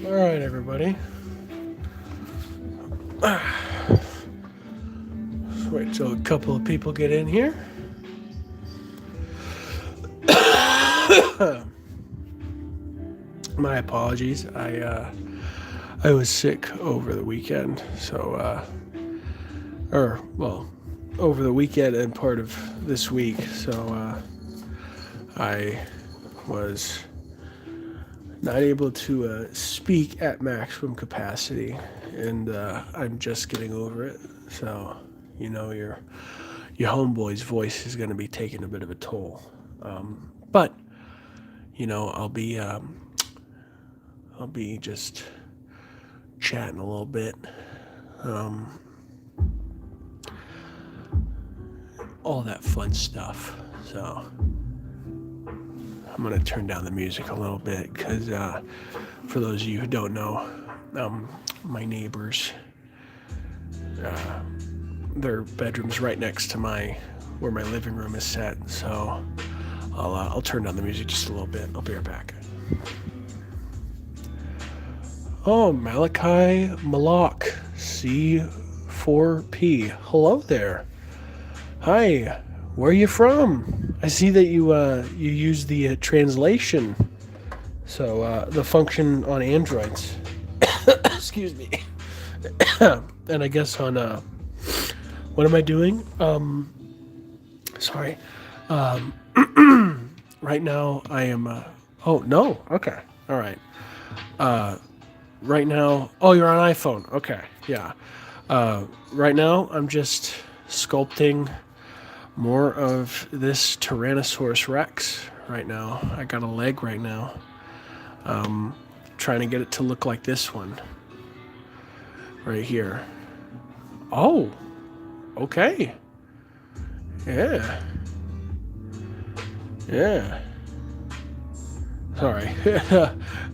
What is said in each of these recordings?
All right, everybody. Let's wait till a couple of people get in here. My apologies. I was sick over the weekend, so over the weekend and part of this week. So I was not able to speak at maximum capacity, and I'm just getting over it. So, your homeboy's voice is going to be taking a bit of a toll. But I'll be just chatting a little bit. All that fun stuff. So I'm going to turn down the music a little bit because for those of you who don't know, my neighbors, their bedroom's right next to where my living room is set. So I'll turn down the music just a little bit. I'll be right back. Oh, Malachi Malak, C4P. Hello there. Hi. Where are you from? I see that you use the translation, so the function on Androids. Excuse me. And I guess on what am I doing? Sorry. Right now I am. Oh no. Okay. All right. Right now. Oh, you're on iPhone. Okay. Yeah. Right now I'm just sculpting more of this Tyrannosaurus Rex right now. I got a leg right now. Trying to get it to look like this one. Right here. Oh. Okay. Yeah. Yeah. Sorry.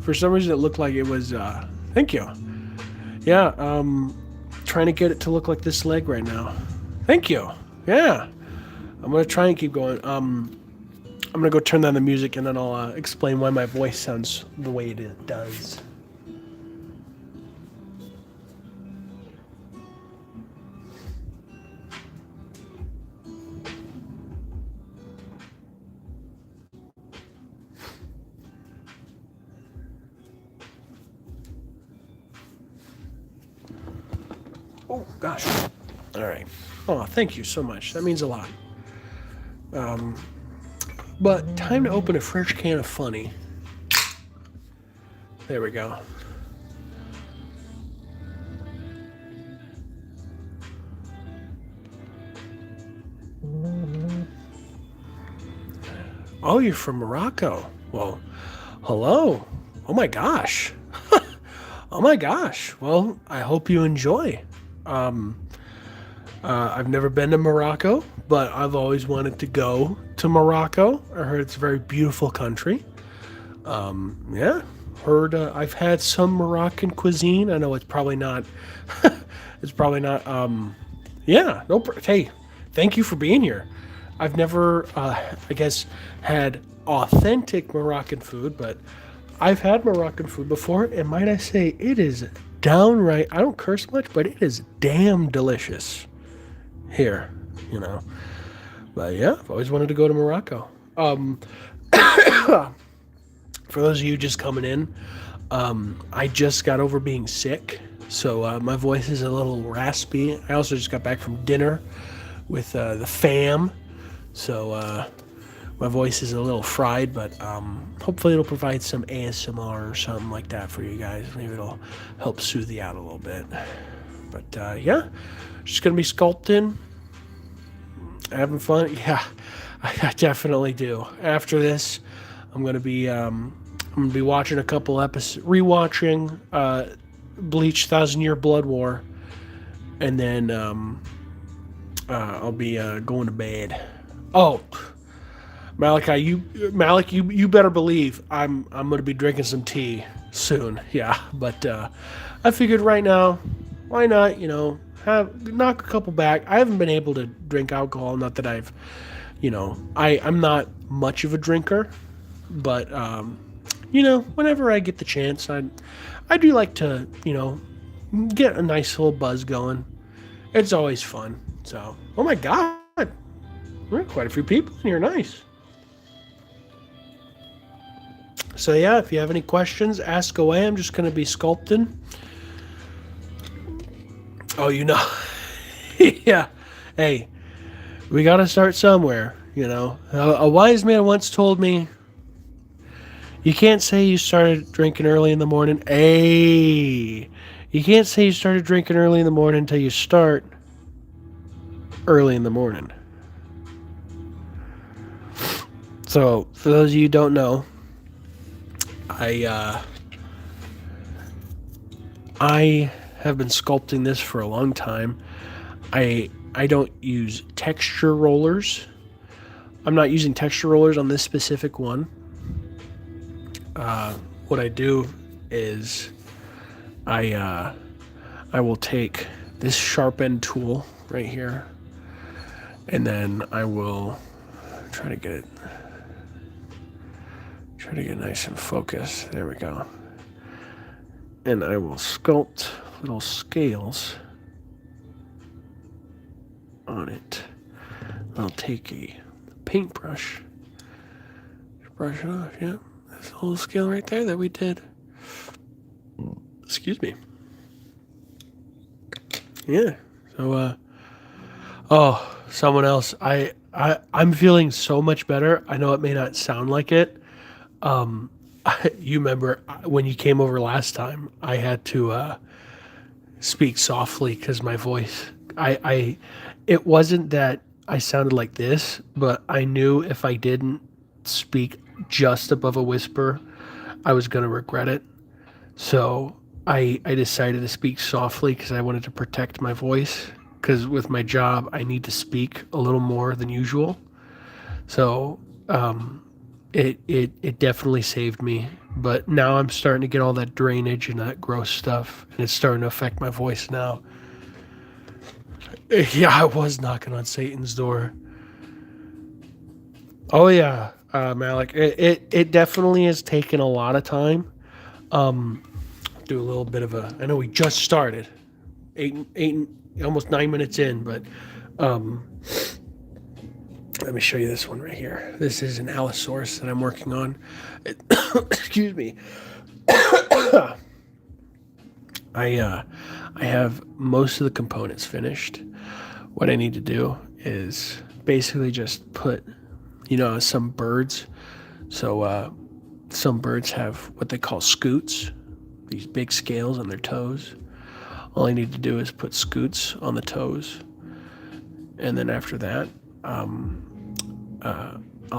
For some reason it looked like it was, thank you. Yeah, trying to get it to look like this leg right now. Thank you. Yeah. I'm going to try and keep going. I'm going to go turn down the music and then I'll explain why my voice sounds the way it does. Oh, gosh. All right. Oh, thank you so much. That means a lot. But time to open a fresh can of funny. There we go. Oh, you're from Morocco. Well, hello. Oh my gosh. Oh my gosh. Well, I hope you enjoy. I've never been to Morocco, but I've always wanted to go to Morocco. I heard it's a very beautiful country. Yeah, heard I've had some Moroccan cuisine. I know it's probably not. It's probably not. Yeah, no. Hey, thank you for being here. I've never, I guess, had authentic Moroccan food, but I've had Moroccan food before, and might I say, it is downright. I don't curse much, but it is damn delicious. Here, But yeah, I've always wanted to go to Morocco. For those of you just coming in, I just got over being sick, so my voice is a little raspy. I also just got back from dinner with the fam, so my voice is a little fried, but hopefully it'll provide some ASMR or something like that for you guys. Maybe it'll help soothe you out a little bit. But yeah, just gonna be sculpting, having fun. Yeah, I definitely do. After this, I'm gonna be watching a couple episodes, rewatching Bleach: Thousand Year Blood War, and then I'll be going to bed. Oh, Malik, you better believe I'm gonna be drinking some tea soon. Yeah, but I figured right now, why not? Knock a couple back. I haven't been able to drink alcohol. Not that I'm not much of a drinker, but whenever I get the chance, I do like to, get a nice little buzz going. It's always fun. So, oh my God, we have quite a few people in here. Nice. So yeah, if you have any questions, ask away. I'm just gonna be sculpting. Oh, yeah. Hey, we gotta start somewhere. A wise man once told me, you can't say you started drinking early in the morning. Hey, you can't say you started drinking early in the morning until you start early in the morning. So, for those of you who don't know, I have been sculpting this for a long time. I don't use texture rollers. I'm not using texture rollers on this specific one. What I do is I will take this sharp end tool right here, and then I will try to get nice and focused. There we go. And I will sculpt little scales on it. I'll take a paintbrush, brush it off. Yeah, there's a little scale right there that we did. Excuse me. Yeah. So, oh, someone else. I'm feeling so much better. I know it may not sound like it. You remember when you came over last time, I had to speak softly because my voice, it wasn't that I sounded like this, but I knew if I didn't speak just above a whisper, I was going to regret it. So I decided to speak softly because I wanted to protect my voice, because with my job, I need to speak a little more than usual. So, it definitely saved me, but now I'm starting to get all that drainage and that gross stuff, and it's starting to affect my voice now. Yeah, I was knocking on Satan's door. Oh yeah, Malik, it definitely has taken a lot of time. Do a little bit of a. I know we just started, eight, almost 9 minutes in, but let me show you this one right here. This is an Allosaurus that I'm working on. Excuse me. I have most of the components finished. What I need to do is basically just put, some birds. So some birds have what they call scoots, these big scales on their toes. All I need to do is put scoots on the toes, and then after that, I'll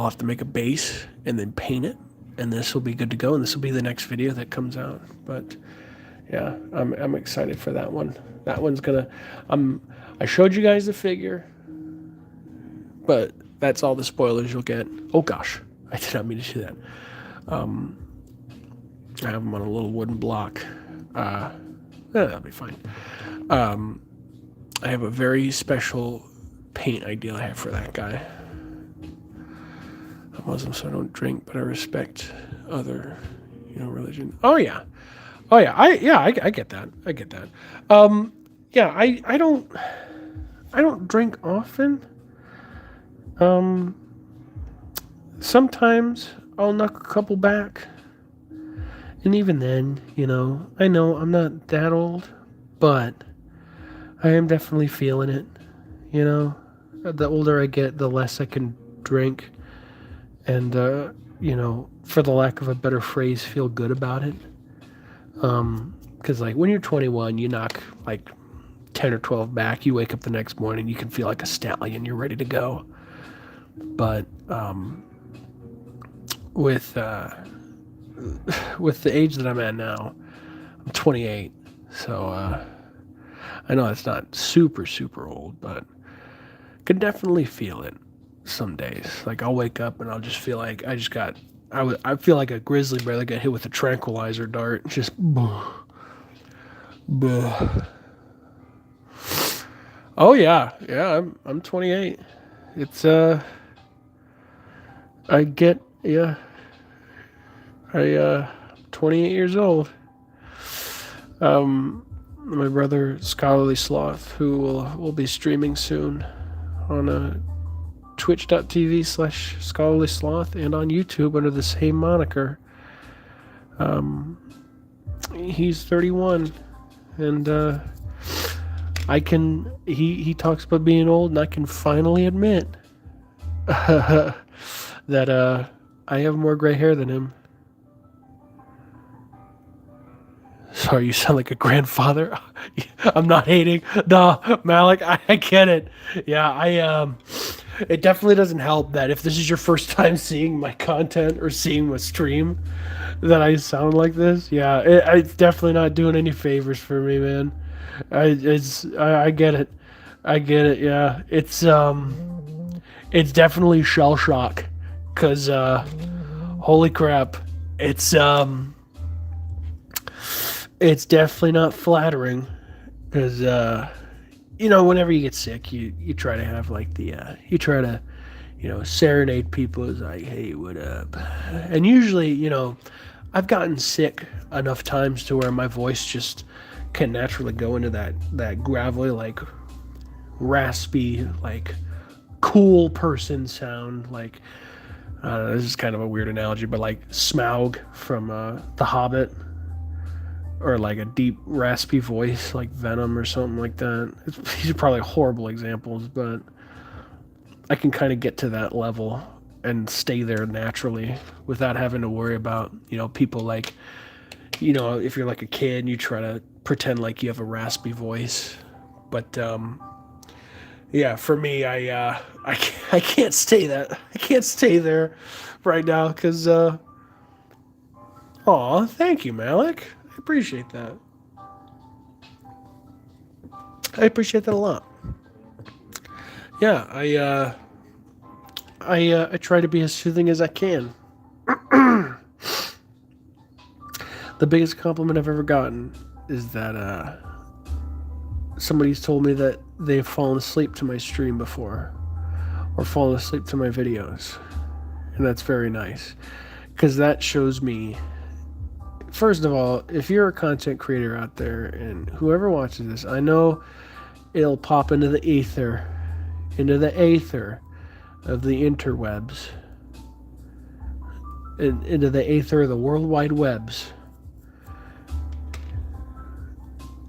have to make a base and then paint it, and this will be good to go, and this will be the next video that comes out. But yeah, I'm excited for that one. That one's gonna, I showed you guys the figure, but that's all the spoilers you'll get. Oh gosh, I did not mean to do that. I have them on a little wooden block. That'll be fine. I have a very special paint idea I have for that guy. I'm Muslim, so I don't drink, but I respect other, religion. Oh yeah. I get that. Yeah, I don't drink often. Sometimes I'll knock a couple back. And even then, I know I'm not that old, but I am definitely feeling it. The older I get, the less I can drink. And, for the lack of a better phrase, feel good about it. Because, when you're 21, you knock, 10 or 12 back, you wake up the next morning, you can feel like a stallion, you're ready to go. But, with the age that I'm at now, I'm 28, so, I know it's not super, super old, but could definitely feel it some days. I'll wake up and I'll just feel like I feel like a grizzly bear that got hit with a tranquilizer dart. Just, buh. Oh yeah, I'm 28. It's I 28 years old. My brother Scholarly Sloth, who will be streaming soon on twitch.tv/scholarly sloth and on YouTube under the same moniker. He's 31, and I can. He talks about being old, and I can finally admit that I have more gray hair than him. Sorry, you sound like a grandfather. I'm not hating. No, Malik, I get it. Yeah, it definitely doesn't help that if this is your first time seeing my content or seeing my stream, that I sound like this. Yeah, it's definitely not doing any favors for me, man. I get it. I get it. Yeah, it's definitely shell shock, cause holy crap, it's it's definitely not flattering, because whenever you get sick, you try to have like you try to serenade people as like, hey, what up? And usually, I've gotten sick enough times to where my voice just can naturally go into that gravelly, like raspy, like cool person sound. Like, this is kind of a weird analogy, but like Smaug from The Hobbit, or like a deep raspy voice like Venom or something like that. These are probably horrible examples, but I can kind of get to that level and stay there naturally without having to worry about, people like, if you're like a kid and you try to pretend like you have a raspy voice. But yeah, for me, I can't stay that. I can't stay there right now because aw, thank you, Malik. I appreciate that. I appreciate that a lot. Yeah, I try to be as soothing as I can. The biggest compliment I've ever gotten is that somebody's told me that they've fallen asleep to my stream before, or fallen asleep to my videos, and that's very nice, because that shows me, first of all, if you're a content creator out there, and whoever watches this, I know it'll pop into the aether of the interwebs, into the aether of the World Wide Webs.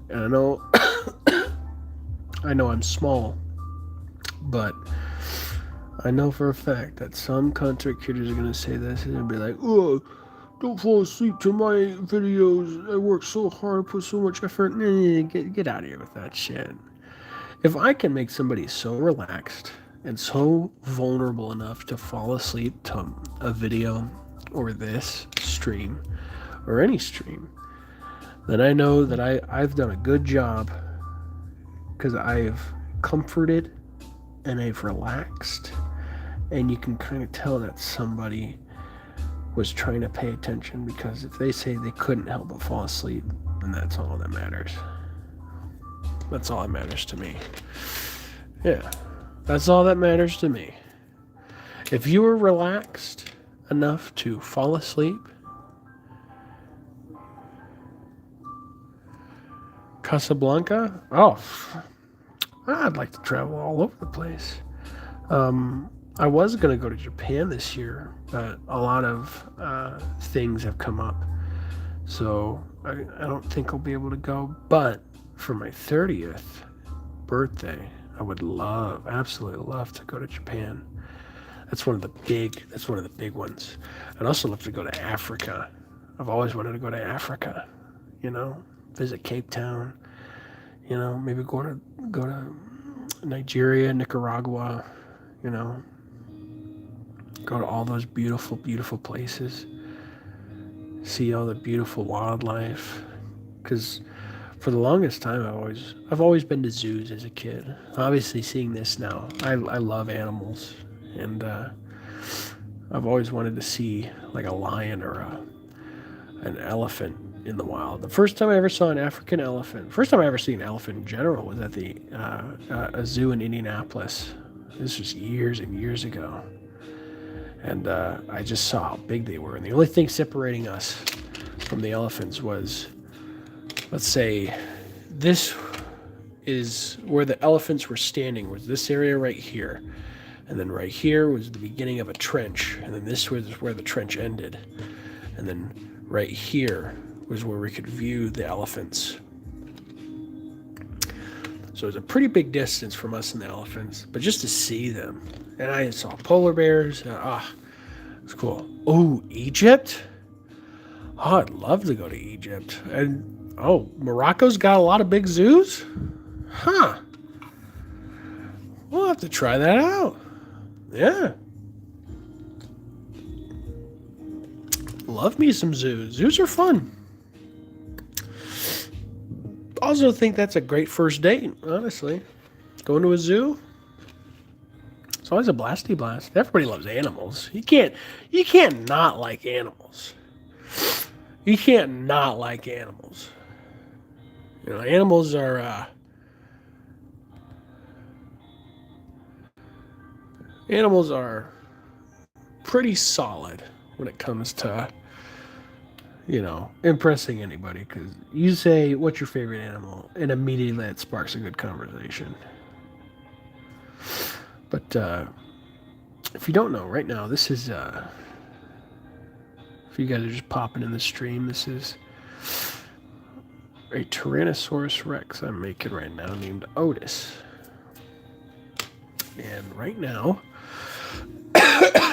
And I know, I know I'm small, but I know for a fact that some content creators are going to say this and they'll be like, oh, don't fall asleep to my videos. I work so hard, put so much effort. Get out of here with that shit. If I can make somebody so relaxed and so vulnerable enough to fall asleep to a video or this stream or any stream, then I know that I've done a good job, because I've comforted and I've relaxed, and you can kind of tell that somebody was trying to pay attention, because if they say they couldn't help but fall asleep, then that's all that matters. That's all that matters to me. Yeah, that's all that matters to me. If you were relaxed enough to fall asleep, Casablanca? Oh, I'd like to travel all over the place. I was going to go to Japan this year, but a lot of things have come up. So I don't think I'll be able to go. But for my 30th birthday, I would absolutely love to go to Japan. That's one of the big ones. I'd also love to go to Africa. I've always wanted to go to Africa, visit Cape Town, maybe go to Nigeria, Nicaragua, go to all those beautiful, beautiful places, see all the beautiful wildlife, because for the longest time I've always been to zoos as a kid. Obviously, seeing this now, I love animals, and I've always wanted to see like a lion or an elephant in the wild. The first time I ever saw an African elephant, first time I ever seen an elephant in general, was at a zoo in Indianapolis. This was years and years ago. And I just saw how big they were. And the only thing separating us from the elephants was, let's say, this is where the elephants were standing, was this area right here. And then right here was the beginning of a trench. And then this was where the trench ended. And then right here was where we could view the elephants. So it was a pretty big distance from us and the elephants, but just to see them. And I saw polar bears. It's cool. Oh, Egypt? Oh, I'd love to go to Egypt. And Morocco's got a lot of big zoos? Huh. We'll have to try that out. Yeah. Love me some zoos. Zoos are fun. Also think that's a great first date, honestly. Going to a zoo. It's always a blasty blast. Everybody loves animals. You can't not like animals. You can't not like animals. You know, animals are pretty solid when it comes to, impressing anybody. Because you say, what's your favorite animal? And immediately that sparks a good conversation. But if you don't know, right now, this is, if you guys are just popping in the stream, this is a Tyrannosaurus Rex I'm making right now named Otis. And right now,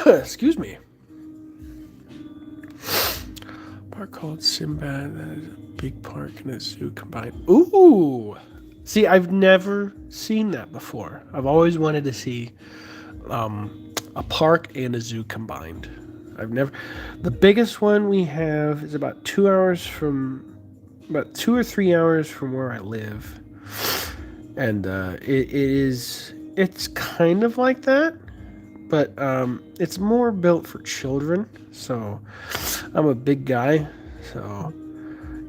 excuse me, park called Sinbad, that is a big park and a zoo combined. Ooh! See, I've never seen that before. I've always wanted to see a park and a zoo combined. The biggest one we have is about 2 or 3 hours from where I live. And it's kind of like that, but it's more built for children. So I'm a big guy. So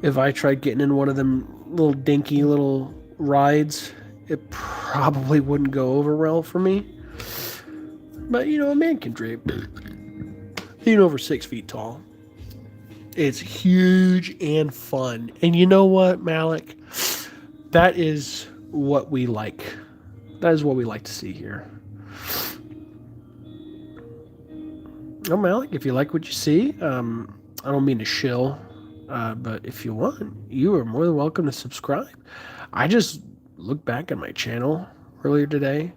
if I tried getting in one of them little dinky little rides, it probably wouldn't go over well for me. But a man can dream. Being over 6 feet tall, it's huge and fun. And you know what, Malik? That is what we like. That is what we like to see here. Oh, Malik, if you like what you see, I don't mean to shill, but if you want, you are more than welcome to subscribe. I just looked back at my channel earlier today,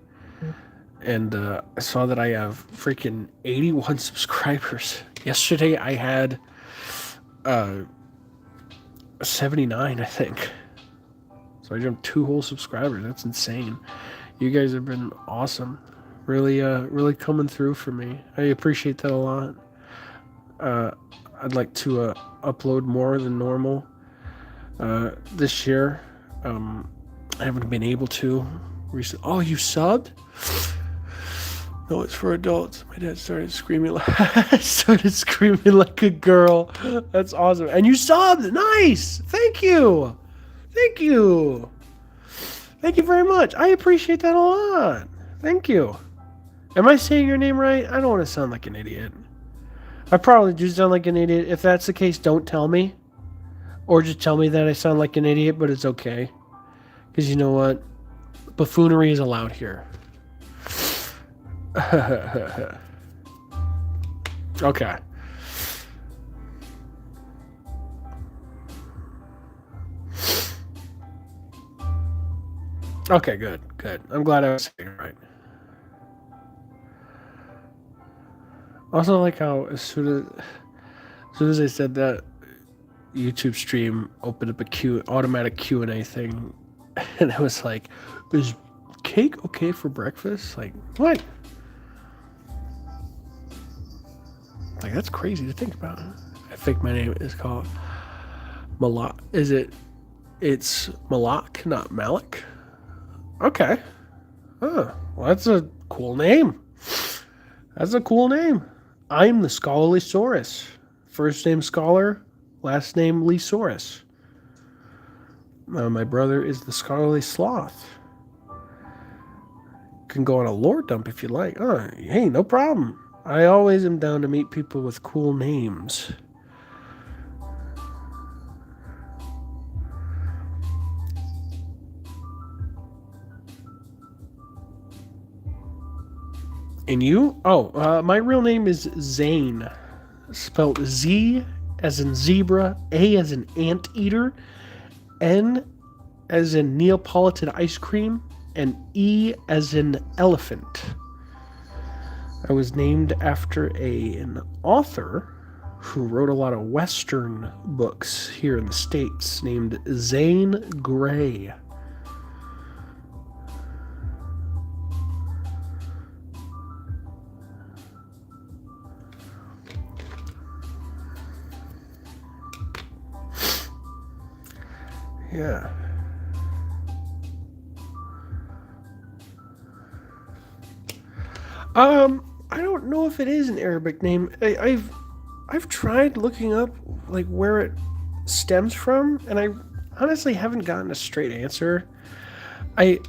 and I saw that I have freaking 81 subscribers. Yesterday I had 79, I think. So I jumped 2 whole subscribers. That's insane. You guys have been awesome. Really coming through for me. I appreciate that a lot. I'd like to upload more than normal this year. I haven't been able to recently. Oh, you subbed? No, it's for adults. My dad started screaming like a girl. That's awesome. And you subbed. Nice. Thank you. Thank you very much. I appreciate that a lot. Thank you. Am I saying your name right? I don't want to sound like an idiot. I probably do sound like an idiot. If that's the case, don't tell me. Or just tell me that I sound like an idiot, but it's okay. Because you know what? Buffoonery is allowed here. Okay. Okay, good. I'm glad I was saying it right. Also, I like how as soon as I said that, YouTube stream opened up a automatic Q&A thing, and I was like, "Is cake okay for breakfast?" Like, what? Like, that's crazy to think about. I think my name is called Malak. It's Malak, not Malik? Okay. Oh, well, that's a cool name. I'm the Scholarly Saurus. First name Scholar, last name Lesaurus. My brother is the Scholarly Sloth. Can go on a lore dump if you like. Oh, hey, no problem. I always am down to meet people with cool names. And you? Oh, my real name is Zane. Spelled Z as in zebra, A as in anteater, N as in Neapolitan ice cream, and E as in elephant. I was named after an author who wrote a lot of Western books here in the States named Zane Grey. Yeah. I don't know if it is an Arabic name. I've tried looking up like where it stems from, and I honestly haven't gotten a straight answer. I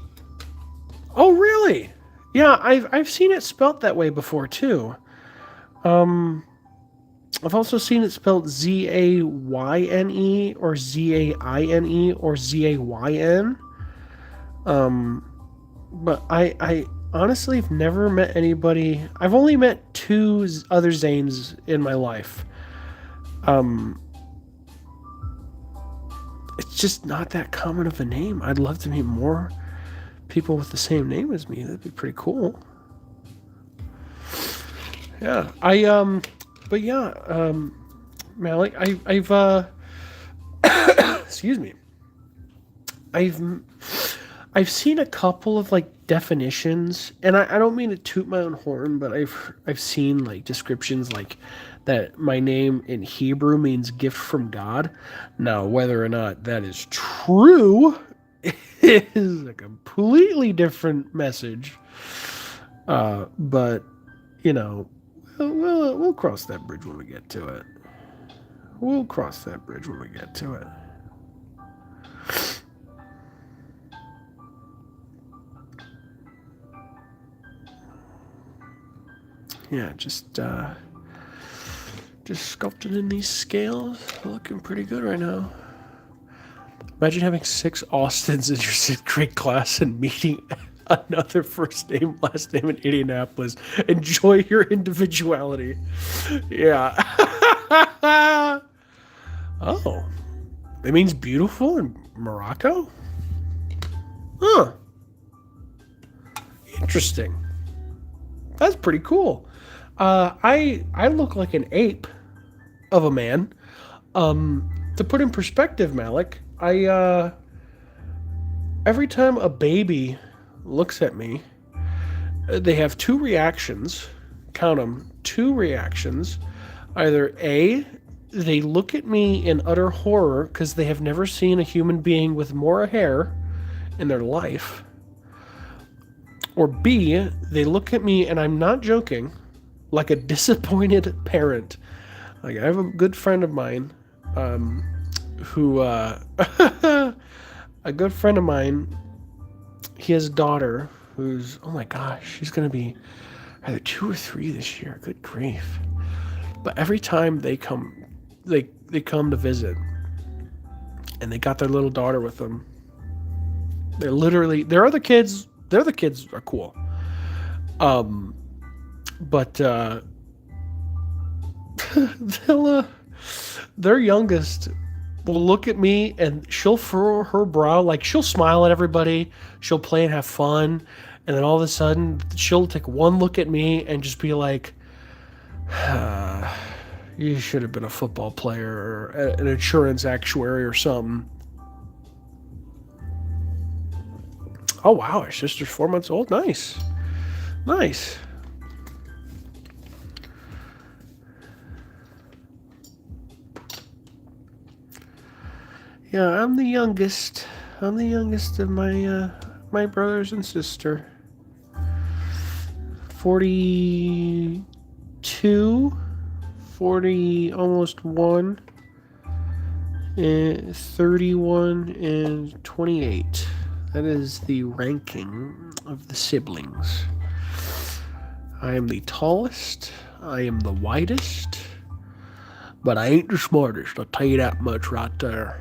Oh really? Yeah, I've seen it spelt that way before too. Um, I've also seen it spelled Zayne or Zaine or Zayn. Um, but I honestly have never met anybody. I've only met two other Zanes in my life. Um, it's just not that common of a name. I'd love to meet more people with the same name as me. That'd be pretty cool. Yeah, but yeah, Malik, excuse me, I've I've seen a couple of like definitions, and I don't mean to toot my own horn, but I've seen like descriptions like that my name in Hebrew means gift from God. Now, whether or not that is true is a completely different message. But you know, we'll cross that bridge when we get to it. We'll cross that bridge when we get to it. Yeah, just sculpting in these scales, looking pretty good right now. Imagine having 6 Austins in your 6th grade class and meeting another first name, last name in Indianapolis. Enjoy your individuality. Yeah. Oh, it means beautiful in Morocco? Huh. Interesting. That's pretty cool. I look like an ape of a man. To put in perspective, Malik, I every time a baby looks at me, they have two reactions. Count them, two reactions. Either A, they look at me in utter horror because they have never seen a human being with more hair in their life. Or B, they look at me, and I'm not joking, like a disappointed parent. Like, I have a good friend of mine who, a good friend of mine, he has a daughter who's, oh my gosh, she's going to be either 2 or 3 this year. Good grief. But every time they come, they come to visit, and they got their little daughter with them. They're literally, their other kids are cool. But they'll, their youngest will look at me, and she'll furrow her brow, like she'll smile at everybody, she'll play and have fun, and then all of a sudden she'll take one look at me and just be like, you should have been a football player or an insurance actuary or something. Oh wow, her sister's 4 months old. Nice. Nice. Yeah, I'm the youngest. I'm the youngest of my brothers and sister. 42, 40, almost 1, and 31, and 28. That is the ranking of the siblings. I am the tallest. I am the widest. But I ain't the smartest. I'll tell you that much right there.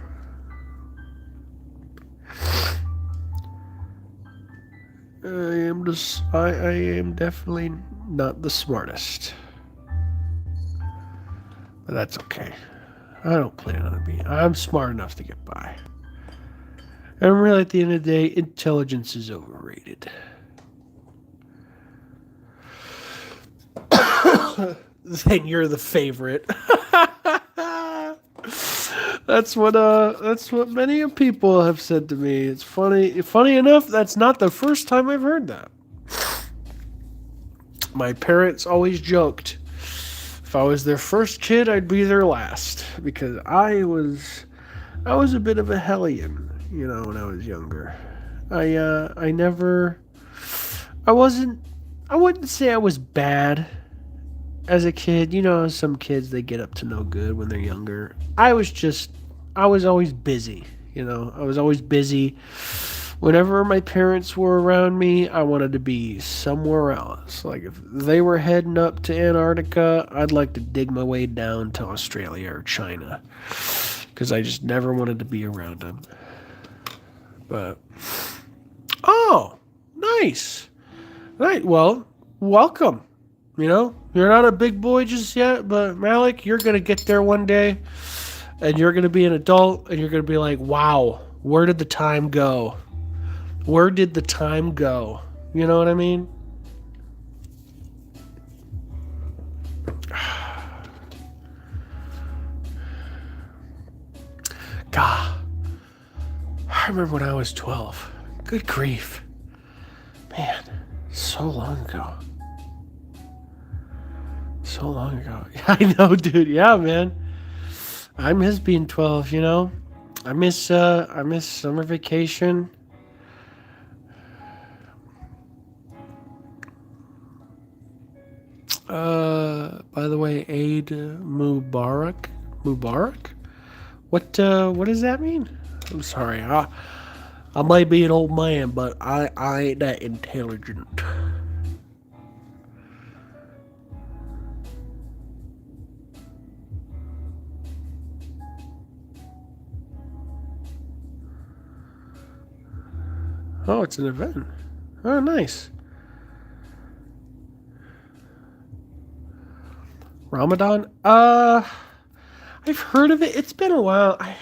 I am definitely not the smartest. But that's okay. I don't plan on being. I'm smart enough to get by. And really, at the end of the day, intelligence is overrated. Then you're the favorite. That's what many people have said to me. It's funny. Funny enough, that's not the first time I've heard that. My parents always joked if I was their first kid, I'd be their last because I was a bit of a hellion, when I was younger. I never I wasn't I wouldn't say I was bad as a kid. Some kids they get up to no good when they're younger. I was always busy, I was always busy. Whenever my parents were around me, I wanted to be somewhere else. Like if they were heading up to Antarctica, I'd like to dig my way down to Australia or China because I just never wanted to be around them. But oh, nice. Right, well, welcome. You're not a big boy just yet, but Malik, you're going to get there one day and you're going to be an adult and you're going to be like, wow, where did the time go? Where did the time go? You know what I mean? God, I remember when I was 12. Good grief. Man, so long ago. So long ago. Yeah, I know, dude. Yeah, man. I miss being 12, I miss summer vacation. By the way, Eid Mubarak? Mubarak? What does that mean? I'm sorry. I might be an old man, but I ain't that intelligent. Oh, it's an event. Oh, nice. Ramadan? I've heard of it. It's been a while. I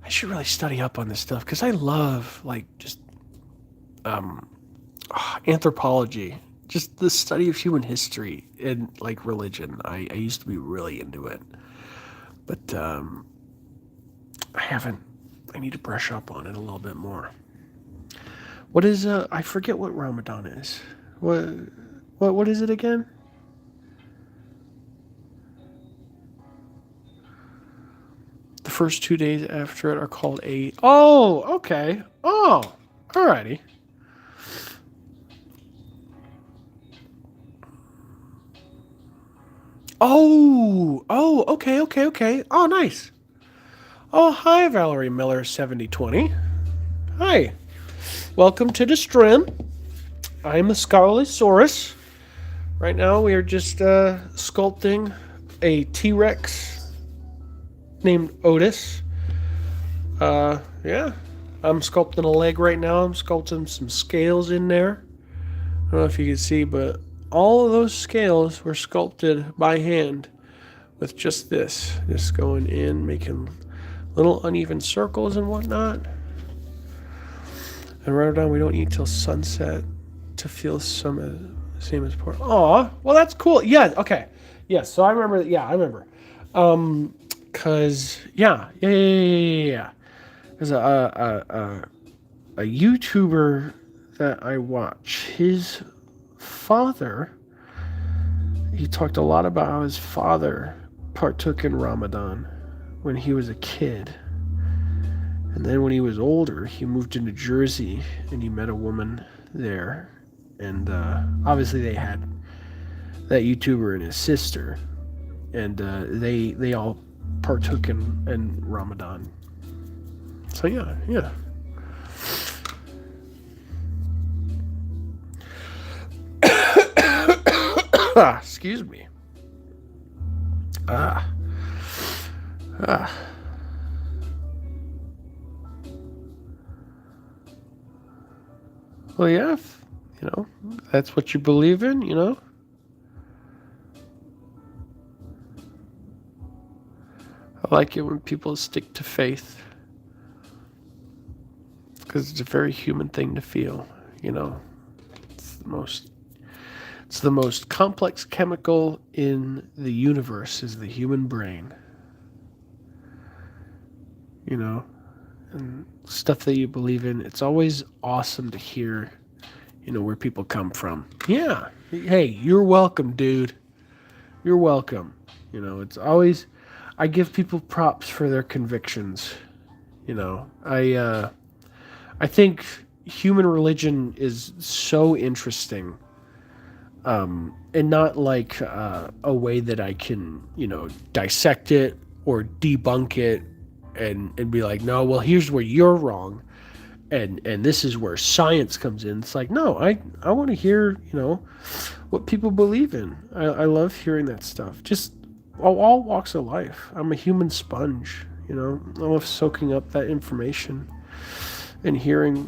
should really study up on this stuff because I love just um anthropology, just the study of human history and religion. I used to be really into it, but I haven't. I need to brush up on it a little bit more. What is I forget what Ramadan is. What is it again? The first 2 days after it are called a. Oh, okay. Oh, alrighty. Oh, okay. Oh, nice. Oh, hi, Valerie Miller, 7020. Hi. Welcome to the stream. I'm a Scholarlysaurus. Right now, we are just sculpting a T-Rex named Otis. Yeah. I'm sculpting a leg right now. I'm sculpting some scales in there. I don't know if you can see, but all of those scales were sculpted by hand with just this. Just going in, making little uneven circles and whatnot. And right down, we don't need till sunset to feel same as before. Aw, well, that's cool. Yeah, okay. Yeah, so I remember. Yeah, I remember. Cause yeah. There's a YouTuber that I watch. His father. He talked a lot about how his father partook in Ramadan when he was a kid. And then when he was older, he moved to New Jersey and he met a woman there. And obviously they had that YouTuber and his sister. And they all partook in Ramadan. So yeah. Excuse me. Ah. Ah. Well, yeah, if, that's what you believe in. I like it when people stick to faith because it's a very human thing to feel. You know, it's the most it's the most complex chemical in the universe is the human brain. You know, and stuff that you believe in. It's always awesome to hear. Where people come from. Yeah. Hey, you're welcome, dude. You're welcome. It's always I give people props for their convictions. I think human religion is so interesting, and not like a way that I can dissect it or debunk it and be like, no, well, here's where you're wrong, and this is where science comes in. It's like, no, I want to hear what people believe in. I love hearing that stuff. Just all walks of life. I'm a human sponge. I love soaking up that information and hearing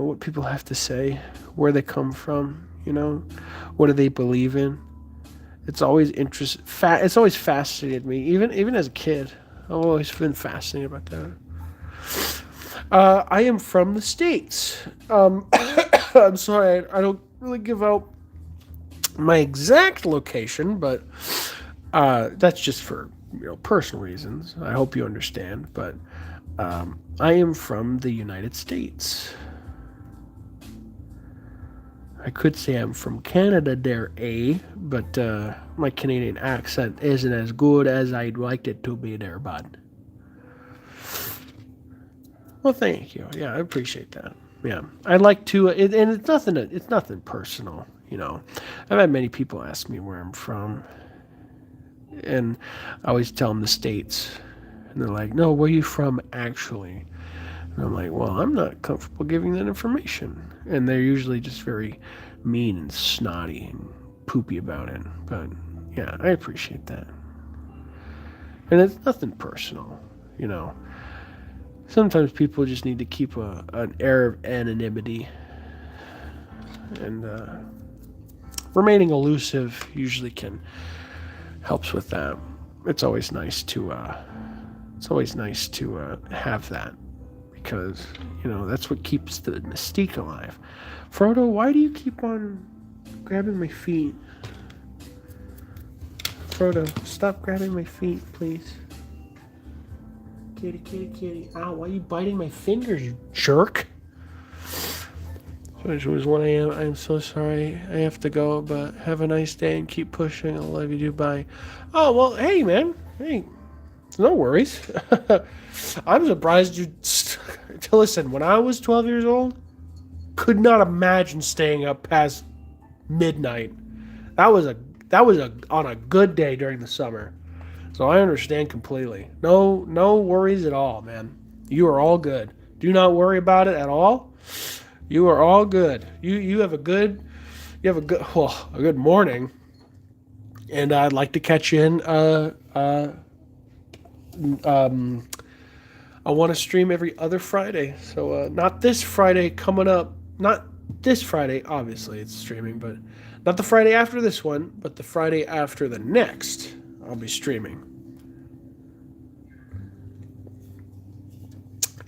what people have to say, where they come from. What do they believe in? It's always it's always fascinated me, even as a kid. I've always been fascinated about that. I am from the States. I'm sorry, I don't really give out my exact location, but that's just for personal reasons. I hope you understand. But I am from the United States. I could say I'm from Canada, but my Canadian accent isn't as good as I'd like it to be there, bud. Well, thank you. Yeah, I appreciate that. Yeah, I'd like to, and it's nothing. It's nothing personal. I've had many people ask me where I'm from, and I always tell them the States, and they're like, "No, where are you from, actually?" And I'm like, "Well, I'm not comfortable giving that information," and they're usually just very mean and snotty and poopy about it. But yeah, I appreciate that, and it's nothing personal. Sometimes people just need to keep an air of anonymity, and remaining elusive usually helps with that. It's always nice to have that, because that's what keeps the mystique alive. Frodo, why do you keep on grabbing my feet? Frodo, stop grabbing my feet, please. Kitty, kitty, kitty. Ow, why are you biting my fingers, you jerk? So it was 1 a.m. I'm so sorry. I have to go, but have a nice day and keep pushing. I love you, too. Bye. Oh, well, hey, man. Hey, no worries. I'm surprised you... Listen, when I was 12 years old, could not imagine staying up past midnight. That was on a good day during the summer. So I understand completely. No worries at all, man. You are all good. Do not worry about it at all. You are all good. You have a good morning. And I'd like to catch you in. I want to stream every other Friday. So not this Friday coming up. Not this Friday, obviously it's streaming, but not the Friday after this one, but the Friday after the next. I'll be streaming.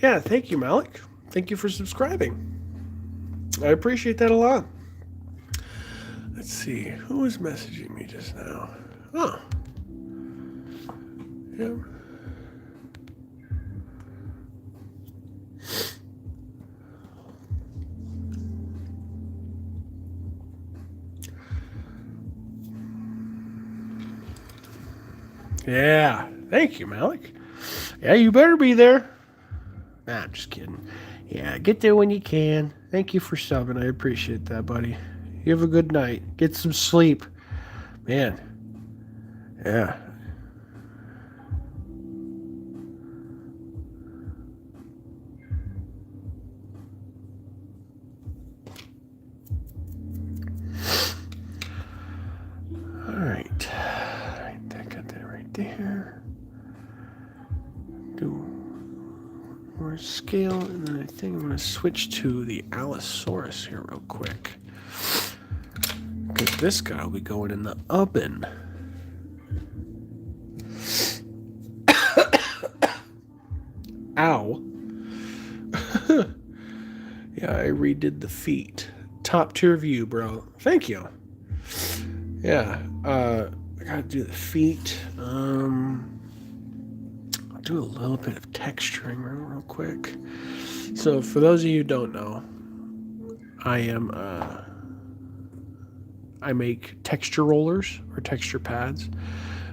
Yeah, thank you, Malik. Thank you for subscribing. I appreciate that a lot. Let's see, who was messaging me just now? Oh. Yeah. Yeah, thank you, Malik. Yeah, you better be there. Nah, I'm just kidding. Yeah, get there when you can. Thank you for subbing. I appreciate that, buddy. You have a good night. Get some sleep. Man. Yeah. more scale, and then I think I'm going to switch to the Allosaurus here real quick. Because this guy will be going in the oven. Ow. Yeah, I redid the feet. Top tier view, bro. Thank you. Yeah, I gotta do the feet. I'll do a little bit of texturing real quick. So for those of you who don't know, I make texture rollers or texture pads.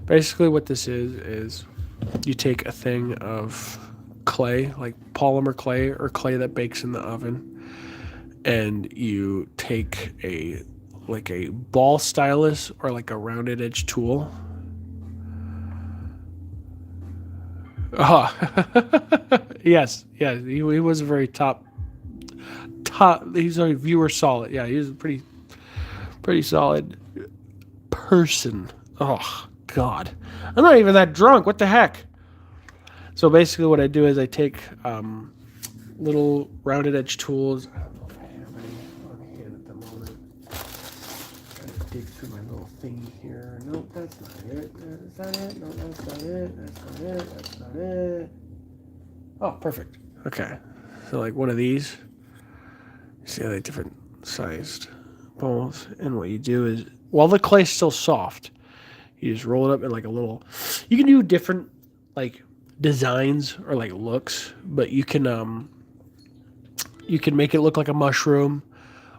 Basically what this is you take a thing of clay, like polymer clay or clay that bakes in the oven, and you take a ball stylus or like a rounded edge tool. Yes, he was a very top. He's a viewer solid. Yeah, he was a pretty solid person. Oh God, I'm not even that drunk. What the heck? So basically, what I do is I take little rounded edge tools. I don't know if I have any on hand at the moment. Gotta dig through my little thing here. Nope, that's not it. Is that it? No, that's not it. That's not it. That's not it. Oh, perfect. Okay. So like one of these. You see how they're different sized balls. And what you do is, while the clay's still soft, you just roll it up in like a little. You can do different like designs or like looks, but you can make it look like a mushroom,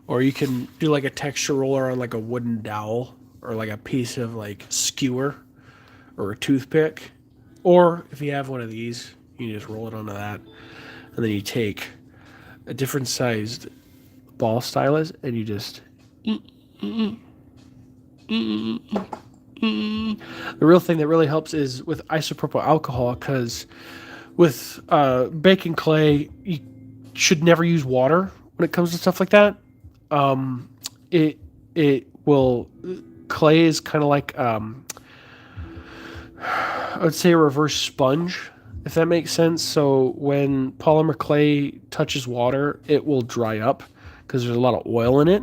or you can do like a texture roller on like a wooden dowel or like a piece of like skewer or a toothpick. Or if you have one of these, you just roll it onto that, and then you take a different sized ball stylus and you just the real thing that really helps is with isopropyl alcohol, because with baking clay, you should never use water when it comes to stuff like that. It will, clay is kind of like I would say a reverse sponge, if that makes sense. So when polymer clay touches water, it will dry up because there's a lot of oil in it.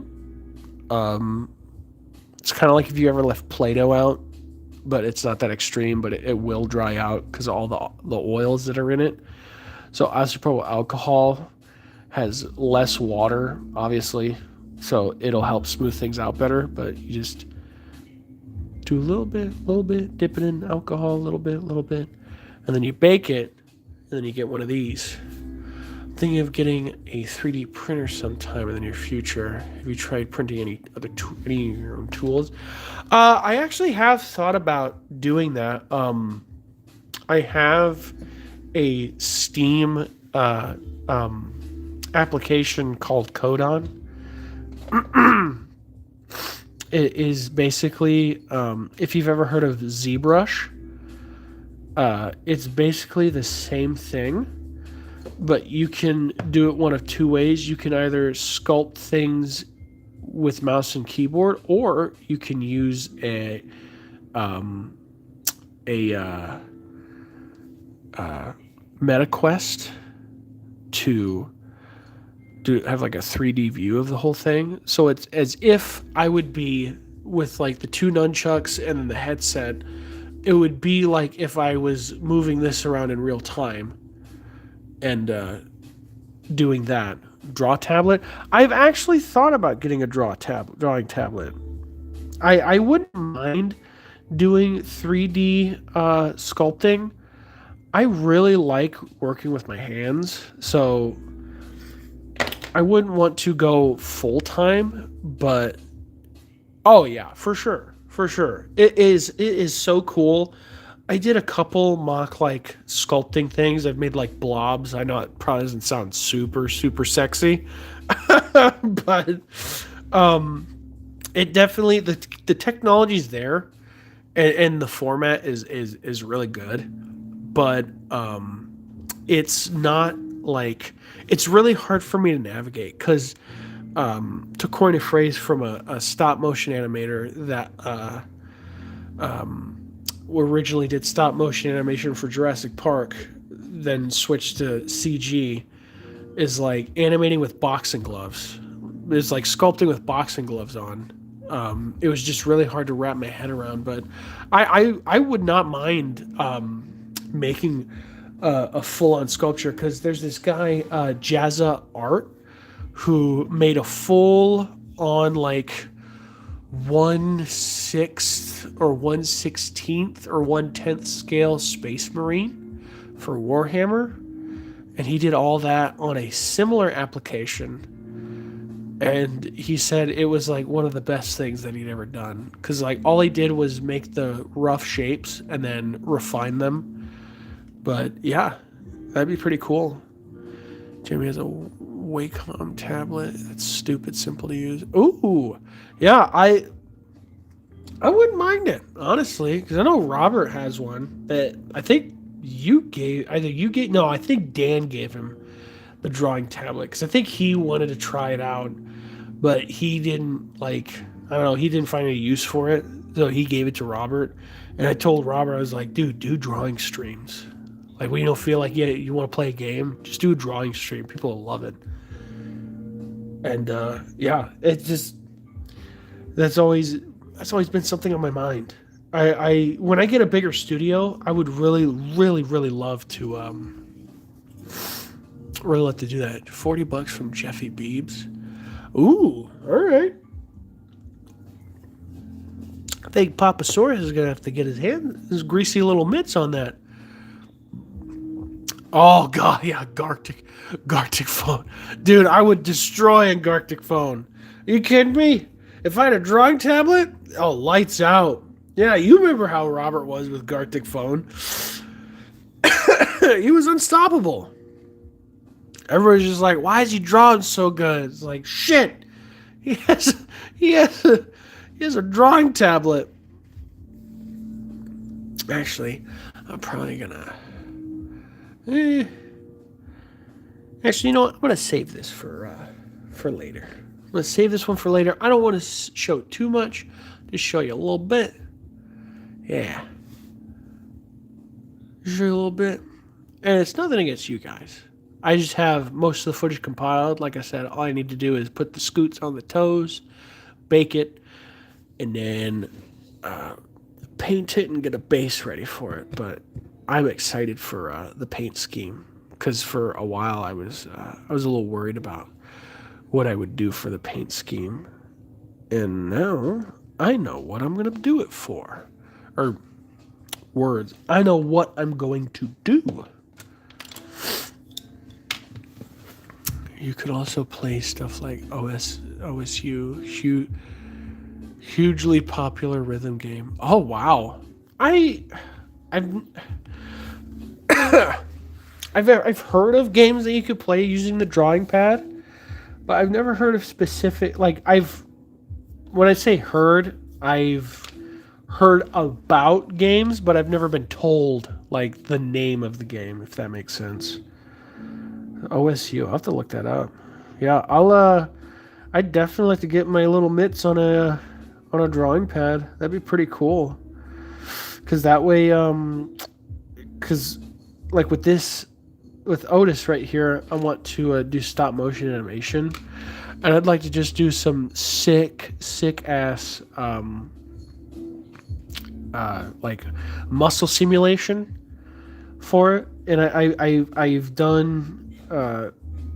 It's kind of like if you ever left Play-Doh out, but it's not that extreme, but it will dry out because of all the oils that are in it. So isopropyl alcohol has less water, obviously, so it'll help smooth things out better, but you just do a little bit, dip it in alcohol a little bit, and then you bake it, and then you get one of these. Thinking of getting a 3D printer sometime in the near future. Have you tried printing any of your own tools? I actually have thought about doing that. I have a Steam application called Codon. It is basically, if you've ever heard of ZBrush, it's basically the same thing. But you can do it one of two ways. You can either sculpt things with mouse and keyboard, or you can use a MetaQuest to have like a 3D view of the whole thing. So it's as if I would be with like the two nunchucks and then the headset. It would be like if I was moving this around in real time and doing that. Draw tablet. I've actually thought about getting a drawing tablet. I wouldn't mind doing 3D sculpting. I really like working with my hands, so I wouldn't want to go full time, but oh yeah, for sure. It is so cool. I did a couple mock like sculpting things. I've made like blobs. I know it probably doesn't sound super sexy, but it definitely, the technology's there, and the format is really good, but it's not like, it's really hard for me to navigate because to coin a phrase from a stop motion animator that originally did stop motion animation for Jurassic Park, then switched to CG is like animating with boxing gloves. It's like sculpting with boxing gloves on. It was just really hard to wrap my head around, but I would not mind making a full on sculpture because there's this guy Jazza Art who made a full on like 1/6 or 1/16 or 1/10 scale Space Marine for Warhammer, and he did all that on a similar application. And he said it was like one of the best things that he'd ever done because like all he did was make the rough shapes and then refine them. But yeah, that'd be pretty cool. Jamie has a Wacom tablet. That's stupid simple to use. Ooh, yeah, I wouldn't mind it honestly because I know Robert has one that I think you gave. Either you gave. No, I think Dan gave him the drawing tablet because I think he wanted to try it out, but he didn't like. I don't know. He didn't find any use for it, so he gave it to Robert. And I told Robert, I was like, dude, do drawing streams. Like when you don't feel like you want to play a game, just do a drawing stream. People will love it. And yeah, it's just that's always been something on my mind. I when I get a bigger studio, I would really love to really love to do that. $40 from Jeffy Beebs. Ooh, all right. I think Papasaurus is gonna have to get his greasy little mitts on that. Oh god, yeah, Gartic phone. Dude, I would destroy a Gartic phone. Are you kidding me? If I had a drawing tablet, oh, lights out. Yeah, you remember how Robert was with Gartic phone. He was unstoppable. Everybody's just like, why is he drawing so good? It's like, shit. He has a drawing tablet. Actually, I'm probably gonna Actually, you know what? I'm gonna save this for later. I'm gonna save this one for later. I don't want to show too much. Just show you a little bit. Yeah. Show you a little bit. And it's nothing against you guys. I just have most of the footage compiled. Like I said, all I need to do is put the scoots on the toes, bake it, and then paint it and get a base ready for it. But I'm excited for the paint scheme because for a while I was a little worried about what I would do for the paint scheme, and now I know what I'm going to do it for. Or words. I know what I'm going to do. You could also play stuff like OSU, hugely popular rhythm game. Oh wow, I've I've heard of games that you could play using the drawing pad, but I've never heard of specific. Like when I say heard, I've heard about games, but I've never been told like the name of the game, if that makes sense. OSU. I'll have to look that up. Yeah, I'd definitely like to get my little mitts on a drawing pad. That'd be pretty cool. Cause that way, cause like with Otis right here, I want to do stop motion animation, and I'd like to just do some sick ass like muscle simulation for it. And I've done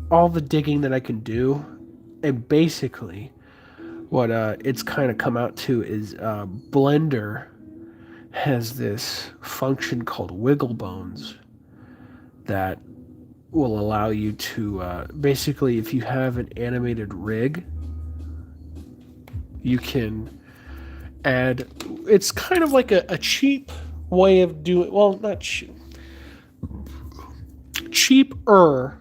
all the digging that I can do, and basically what it's kind of come out to is Blender has this function called wiggle bones that will allow you to basically, if you have an animated rig, you can add, it's kind of like a cheap way of doing, well, not cheap, cheaper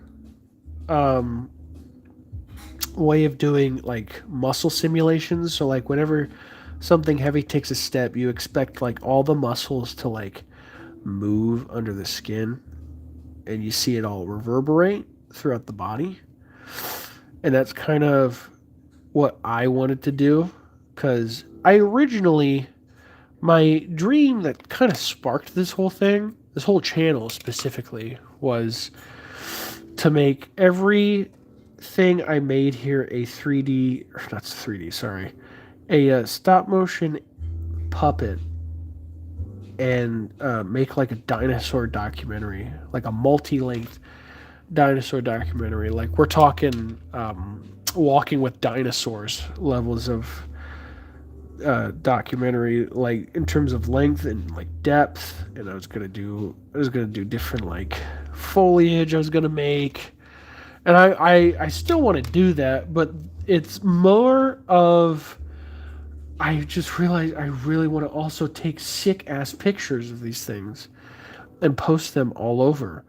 way of doing like muscle simulations. So like whenever something heavy takes a step, you expect like all the muscles to like move under the skin, and you see it all reverberate throughout the body. And that's kind of what I wanted to do, because I originally, my dream that kind of sparked this whole thing this whole channel specifically was to make everything I made here a 3D, or not 3D, sorry, a stop motion puppet and make like a dinosaur documentary, like a multi-length dinosaur documentary. Like we're talking walking with dinosaurs levels of documentary, like in terms of length and like depth. And I was gonna do different like foliage I was gonna make, and I still want to do that, but it's more of, I just realized I really want to also take sick ass pictures of these things and post them all over.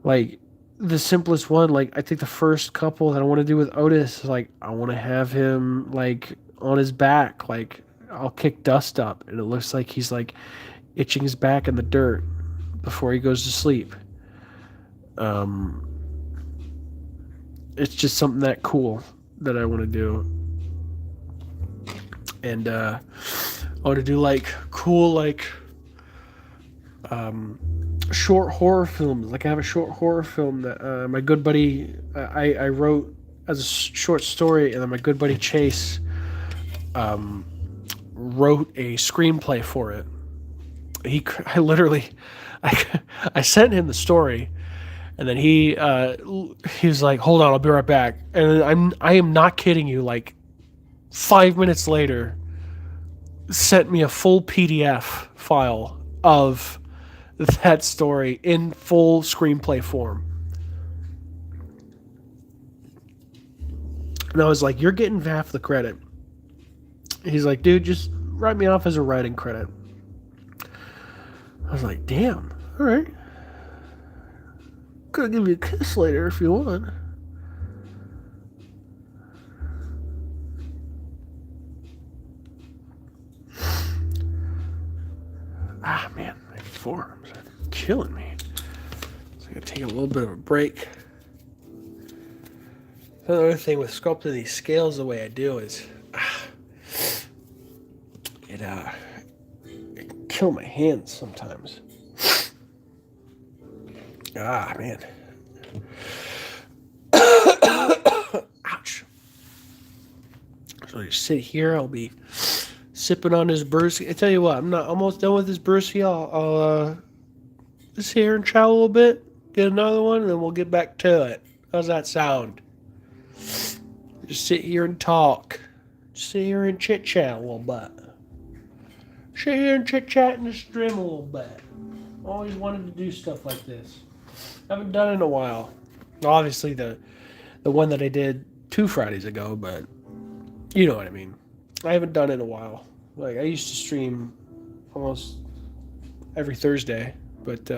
Like the simplest one, like I think the first couple that I want to do with Otis, like I want to have him like on his back, like I'll kick dust up and it looks like he's like itching his back in the dirt before he goes to sleep. It's just something that cool that I want to do. And I want to do like cool like short horror films. Like I have a short horror film that my good buddy I wrote as a short story, and then my good buddy Chase wrote a screenplay for it. I literally I sent him the story, and then he was like, "Hold on, I'll be right back." And I am not kidding you. Like 5 minutes later, sent me a full PDF file of that story in full screenplay form. And I was like, "You're getting half the credit." He's like, "Dude, just write me off as a writing credit." I was like, "Damn, all right. Could give you a kiss later if you want." Ah, man, my forearms are killing me. So I'm going to take a little bit of a break. Another thing with sculpting these scales the way I do is it can kill my hands sometimes. Ah, man. Ouch. So I just sit here. I'll be sipping on this brewski. I tell you what, I'm not almost done with this brewski. I'll just sit here and chat a little bit, get another one, and then we'll get back to it. How's that sound? Just sit here and talk. Just sit here and chit chat a little bit. Sit here and chit chat in the stream a little bit. Always wanted to do stuff like this. Haven't done it in a while. Obviously the one that I did 2 Fridays ago, but you know what I mean. I haven't done it in a while. Like I used to stream almost every Thursday, but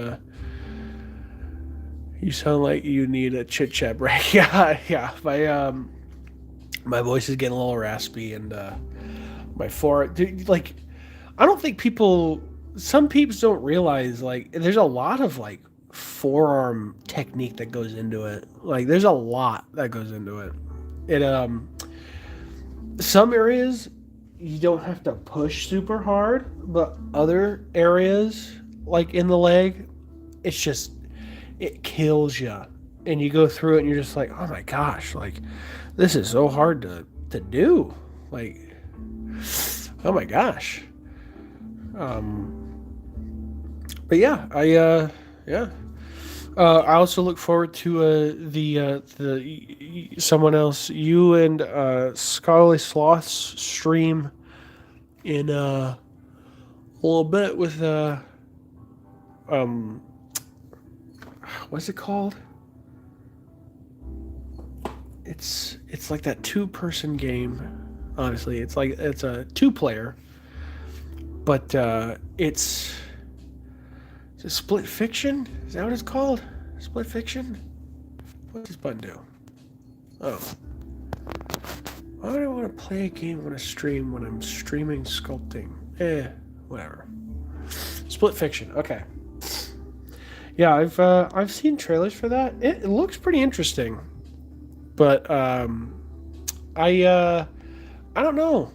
you sound like you need a chit chat break. yeah. My voice is getting a little raspy, and my forearm. Like, I don't think some people don't realize like there's a lot of like forearm technique that goes into it. Like, there's a lot that goes into it. Some areas you don't have to push super hard, but other areas like in the leg, it kills you, and you go through it and you're just like, oh my gosh, like this is so hard to do, like, oh my gosh. But yeah, I also look forward to the someone else, you and Scholarly Sloth's stream in a little bit with what's it called? It's like that 2-person game. Honestly, it's a 2-player, but it's a split fiction. Is that what it's called? Split fiction. What does this button do? Oh, why would I want to play a game on a stream when I'm streaming sculpting? Whatever. Split fiction. Okay. Yeah, I've seen trailers for that. It looks pretty interesting, but I don't know.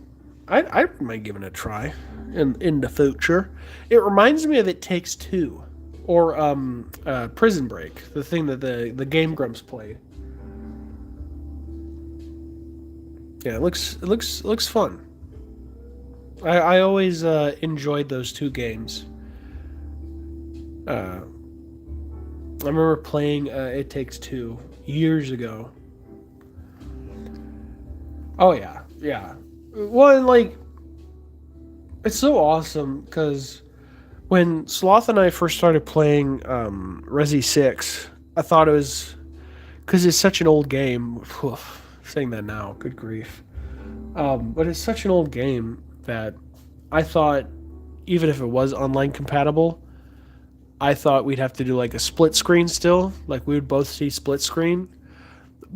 I might give it a try in the future. It reminds me of It Takes Two, or Prison Break, the thing that the Game Grumps played. Yeah, it looks fun. I always enjoyed those two games. Uh, I remember playing It Takes Two years ago. Oh yeah, yeah. Well, and, like, it's so awesome because when Sloth and I first started playing Resi 6, I thought it was because it's such an old game. Saying that now, good grief. But it's such an old game that I thought, even if it was online compatible, I thought we'd have to do like a split screen still. Like we would both see split screen.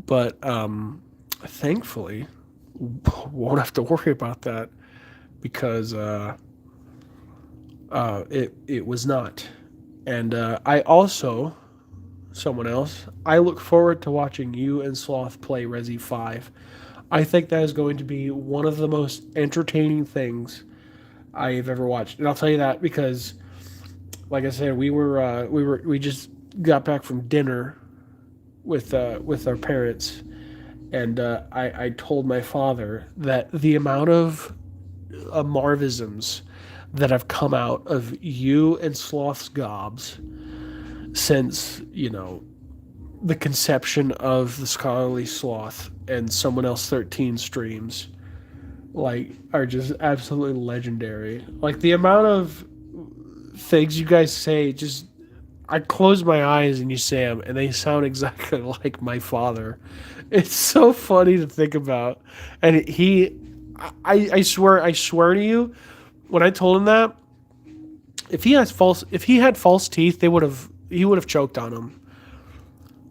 But thankfully, won't have to worry about that because it was not. And I also, someone else, I look forward to watching you and Sloth play Resi 5. I think that is going to be one of the most entertaining things I've ever watched. And I'll tell you that because, like I said, we just got back from dinner with our parents, and I told my father that the amount of Marvisms that have come out of you and Sloth's gobs since, the conception of the Scholarly Sloth and Someone Else 13 streams, like, are just absolutely legendary. Like, the amount of things you guys say, just, I close my eyes and you say them, and they sound exactly like my father. It's so funny to think about. And I swear to you, when I told him that, if he had false teeth, he would have choked on them.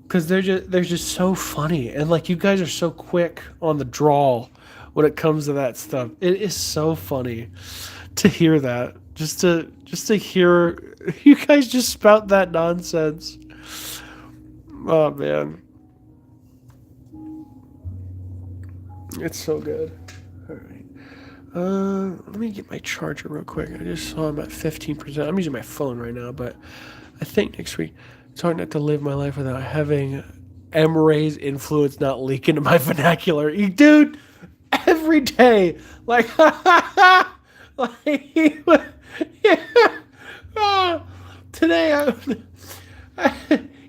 Because they're just so funny, and like you guys are so quick on the draw when it comes to that stuff. It is so funny to hear that. Just to hear you guys just spout that nonsense. Oh man, it's so good. All right. Let me get my charger real quick. I just saw I'm at 15%. I'm using my phone right now, but I think next week it's hard not to live my life without having M-Ray's influence not leak into my vernacular. Dude, every day, like, like, yeah. Today,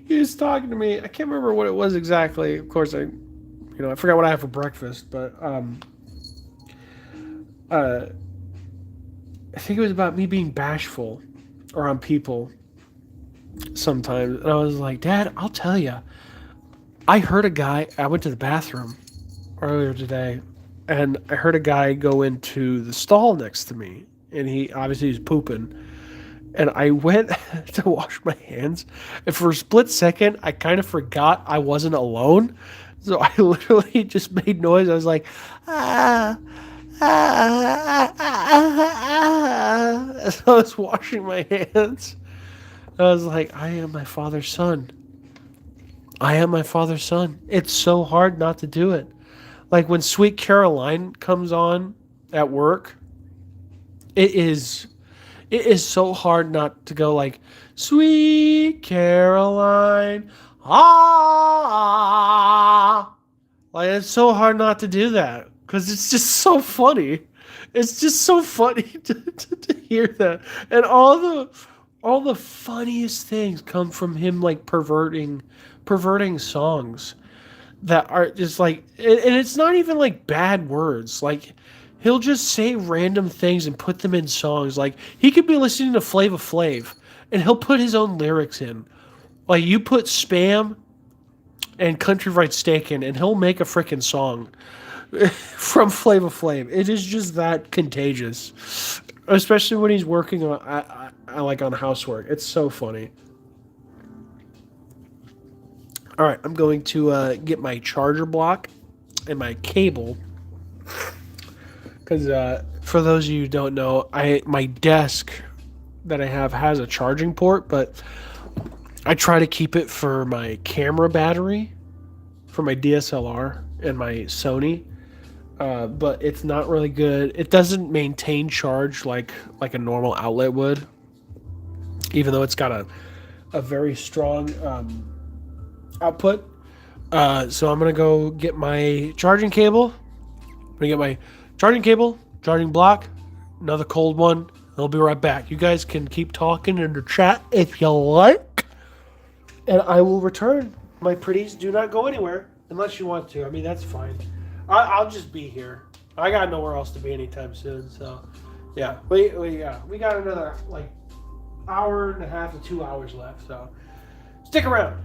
he was talking to me. I can't remember what it was exactly. Of course, I forgot what I had for breakfast, but I think it was about me being bashful around people sometimes. And I was like, Dad, I'll tell you. I went to the bathroom earlier today, and I heard a guy go into the stall next to me, and he obviously was pooping. And I went to wash my hands, and for a split second, I kind of forgot I wasn't alone. So I literally just made noise. I was like, ah. As I was washing my hands, I was like, I am my father's son. I am my father's son. It's so hard not to do it. Like when Sweet Caroline comes on at work, it is so hard not to go like, Sweet Caroline, ah. Like, it's so hard not to do that because it's just so funny. It's just so funny to hear that. And all the funniest things come from him, like perverting songs that are just like, and it's not even like bad words. Like, he'll just say random things and put them in songs. Like, he could be listening to Flava Flav and he'll put his own lyrics in. Like, you put Spam and Country Fried Steak in, and he'll make a freaking song from Flava Flav. It is just that contagious, especially when he's working on housework. It's so funny. All right, I'm going to get my charger block and my cable, because for those of you who don't know, my desk that I have has a charging port, but I try to keep it for my camera battery, for my DSLR and my Sony, but it's not really good. It doesn't maintain charge like a normal outlet would, even though it's got a very strong output. So I'm gonna go get my charging cable. I'm gonna get my charging cable, charging block, another cold one. I'll be right back. You guys can keep talking in the chat if you like, and I will return. My pretties, do not go anywhere unless you want to. I mean, that's fine. I'll just be here. I got nowhere else to be anytime soon. So, yeah, we got another like hour and a half to 2 hours left. So, stick around.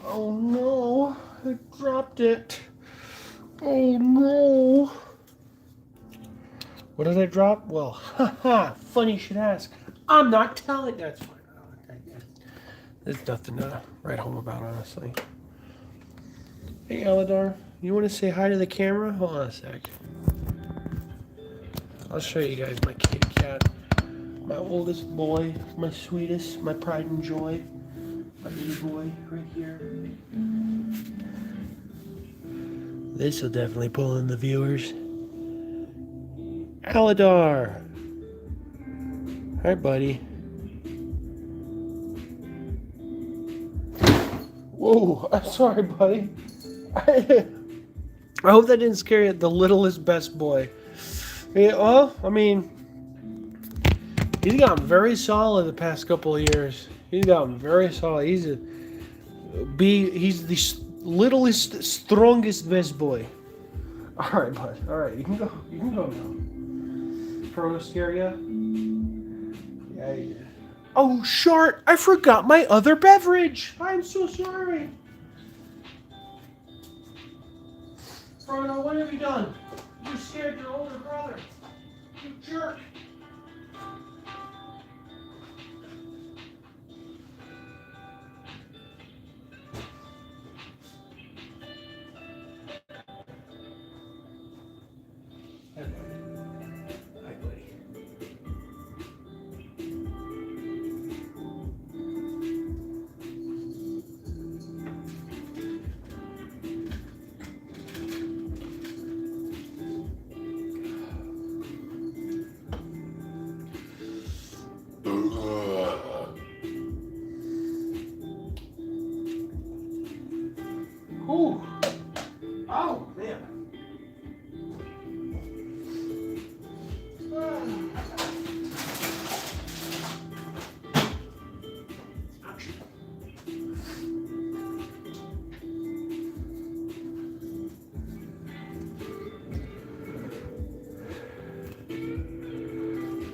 Oh no, I dropped it. Oh no. What did I drop? Well, haha, funny you should ask. I'm not telling. That's fine. There's nothing to write home about, honestly. Hey, Aladar, you want to say hi to the camera? Hold on a sec. I'll show you guys my kitty cat. My oldest boy, my sweetest, my pride and joy. My baby boy right here. This will definitely pull in the viewers. Aladar! Hi, buddy. Whoa, I'm sorry, buddy. I hope that didn't scare you. The littlest best boy. Yeah, well, I mean, he's gotten very solid the past couple of years. He's gotten very solid. He's the littlest, strongest best boy. All right, bud. All right, you can go. You can go now. Frodo scare you? Yeah, he did. Oh, Shart! I forgot my other beverage. I'm so sorry. Frodo, what have you done? You scared your older brother. You jerk. Hi, buddy.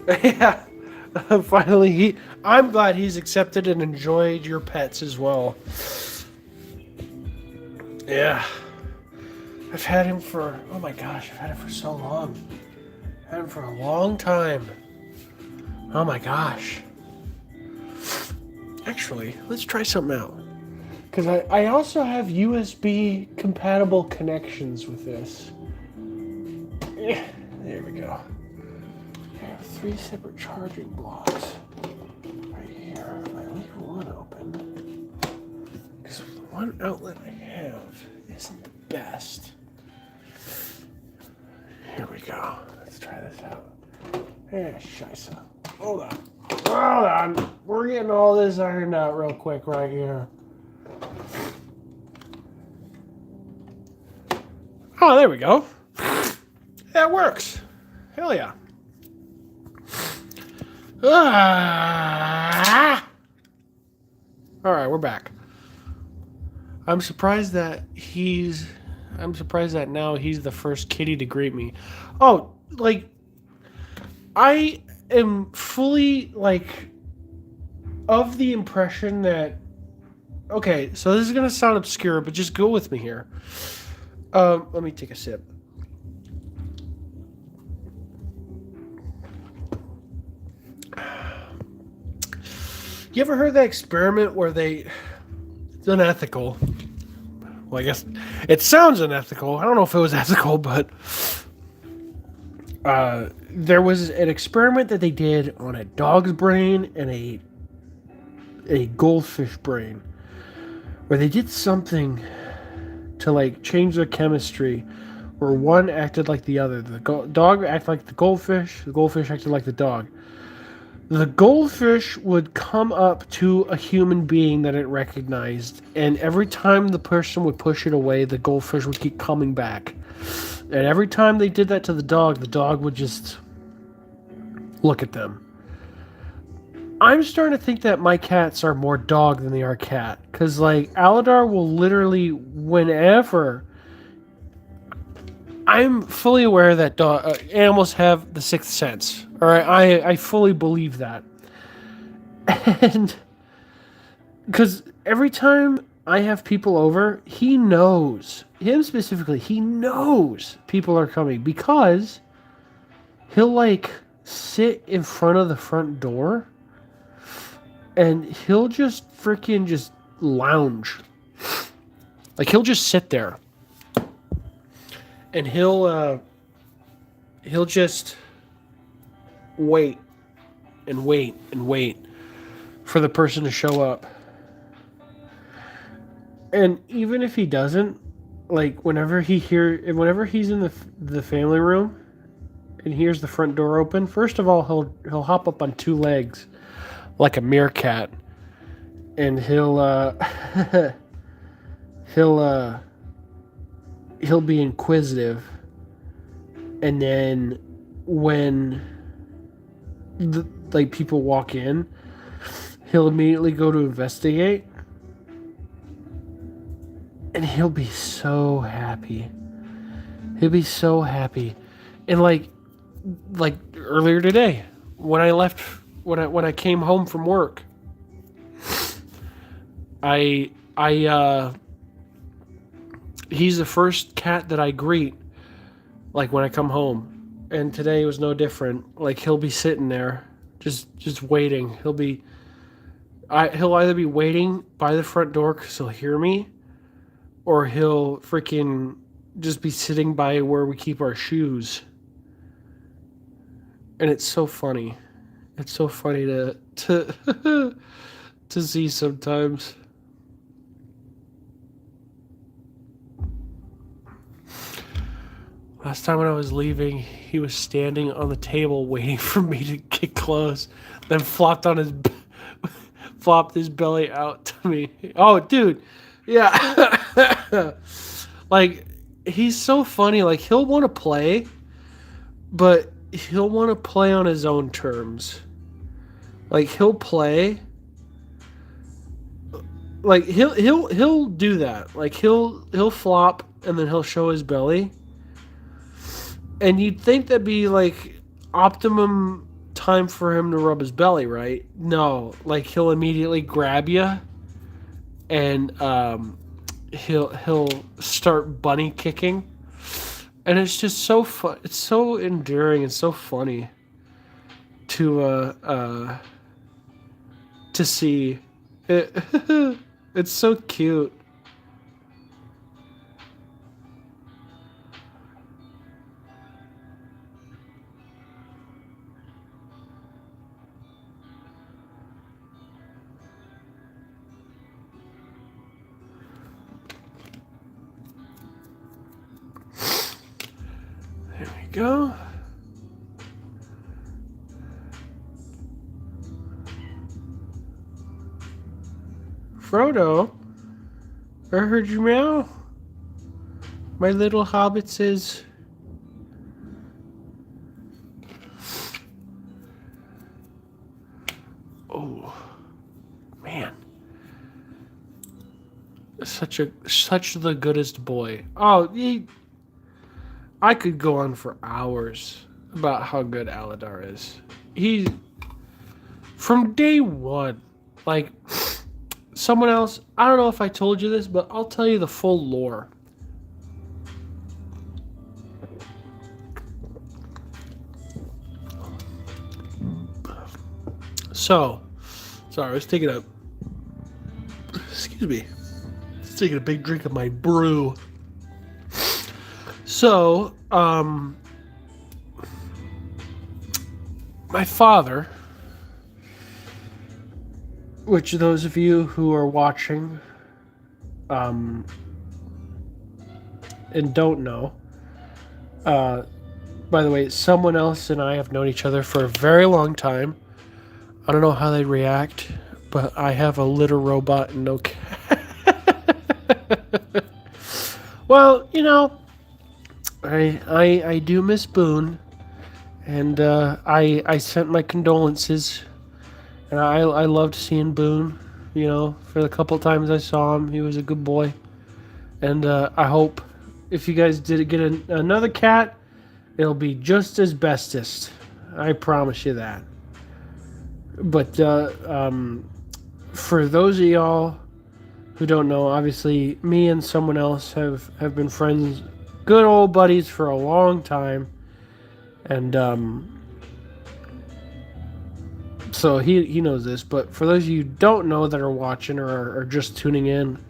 Yeah. Finally, I'm glad he's accepted and enjoyed your pets as well. Yeah. I've had him for, oh my gosh, I've had him for so long. I've had him for a long time. Oh my gosh. Actually, let's try something out. Because I also have USB compatible connections with this. There we go. I have 3 separate charging blocks right here. If I leave one open, because the one outlet I have isn't the best. Here we go. Let's try this out. Scheisse. Hold on. Hold on. We're getting all this ironed out real quick right here. Oh, there we go. That works. Hell yeah. All right, we're back. I'm surprised that now he's the first kitty to greet me. Oh, like, I am fully, like, of the impression that, okay, so this is going to sound obscure, but just go with me here. Let me take a sip. You ever heard that experiment where it's unethical? Well, I guess it sounds unethical. I don't know if it was ethical, but there was an experiment that they did on a dog's brain and a goldfish brain, where they did something to like change their chemistry, where one acted like the other. The dog acted like the goldfish acted like the dog. The goldfish would come up to a human being that it recognized, and every time the person would push it away, the goldfish would keep coming back. And every time they did that to the dog would just look at them. I'm starting to think that my cats are more dog than they are cat. Because, like, Aladar will literally, whenever... I'm fully aware that animals have the sixth sense. All right, I fully believe that. And... because every time I have people over, he knows. Him specifically, he knows people are coming. Because he'll, like, sit in front of the front door... and he'll just freaking just lounge. Like, he'll just sit there. And he'll just wait and wait and wait for the person to show up. And even if he doesn't, like, whenever he's in the family room and hears the front door open, first of all, he'll hop up on 2 legs like a meerkat, and he'll be inquisitive, and then when people walk in, he'll immediately go to investigate, and he'll be so happy. He'll be so happy, and like earlier today when I left. When I came home from work, he's the first cat that I greet, like, when I come home. And today was no different. Like, he'll be sitting there, just waiting. He'll either be waiting by the front door because he'll hear me, or he'll freaking just be sitting by where we keep our shoes. And it's so funny. It's so funny to to see sometimes. Last time when I was leaving, he was standing on the table waiting for me to get close, then flopped his belly out to me. Oh, dude, yeah, like, he's so funny. Like, he'll want to play, but he'll want to play on his own terms. Like, he'll play. Like, he'll do that. Like, he'll flop and then he'll show his belly. And you'd think that'd be like optimum time for him to rub his belly, right? No, like he'll immediately grab you and he'll start bunny kicking, and it's just so fun. It's so endearing and so funny to see. It, it's so cute. There we go. Frodo, I heard you meow. My little hobbit says, "Oh, man, such the goodest boy." Oh, I could go on for hours about how good Aladar is. He, from day one, like someone else. I don't know if I told you this, but I'll tell you the full lore. So, sorry, I was taking a. Excuse me. I was taking a big drink of my brew. So, my father, which those of you who are watching, and don't know, by the way, someone else and I have known each other for a very long time. I don't know how they react, but I have a litter robot and no cat. Well, you know, I do miss Boone, and I sent my condolences, and I loved seeing Boone. You know, for the couple times I saw him, he was a good boy, and I hope if you guys did get another cat, it'll be just as bestest. I promise you that. But for those of y'all who don't know, obviously me and someone else have been friends, good old buddies for a long time, and so he knows this. But for those of you who don't know that are watching or are just tuning in,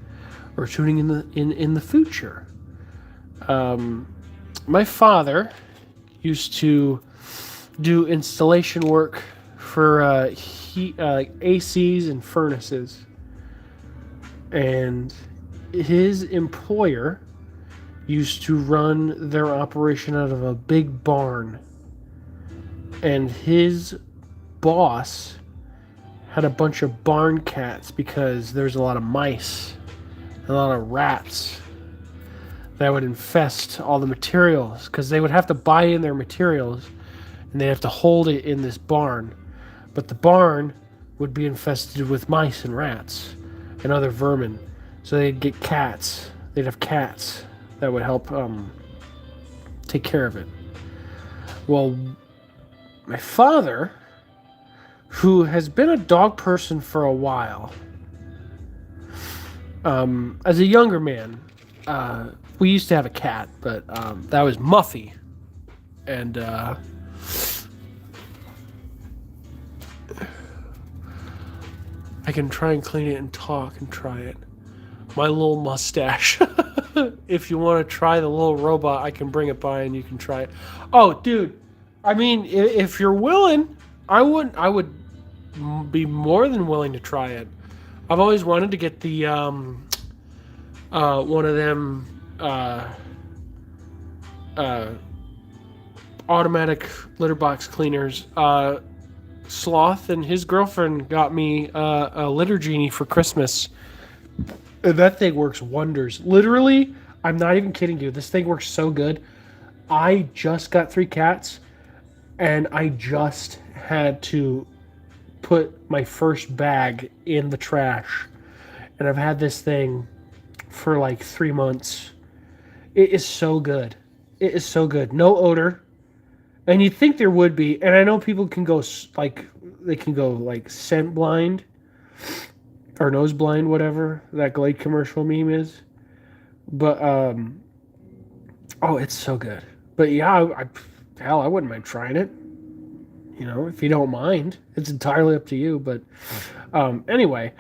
or tuning in the future, my father used to do installation work for ACs and furnaces, and his employer used to run their operation out of a big barn, and his boss had a bunch of barn cats because there's a lot of mice, a lot of rats that would infest all the materials, because they would have to buy in their materials and they'd have to hold it in this barn. But the barn would be infested with mice and rats and other vermin. So they'd get cats. They'd have cats that would help take care of it. Well, my father, who has been a dog person for a while, as a younger man, we used to have a cat, but that was Muffy. And I can try and clean it and talk and try it. My little mustache. If you want to try the little robot, I can bring it by and you can try it. Oh, dude. I mean, if you're willing, I would be more than willing to try it. I've always wanted to get the one of them automatic litter box cleaners. Sloth and his girlfriend got me a litter genie for Christmas. That thing works wonders. Literally, I'm not even kidding you. This thing works so good. I just got 3 cats, and I just had to put my first bag in the trash. And I've had this thing for like 3 months. It is so good. It is so good. No odor. And you'd think there would be, and I know people can go like they can go like scent blind or nose blind, whatever that Glade commercial meme is. But oh, it's so good. But yeah, hell, I wouldn't mind trying it. If you don't mind, it's entirely up to you. But anyway,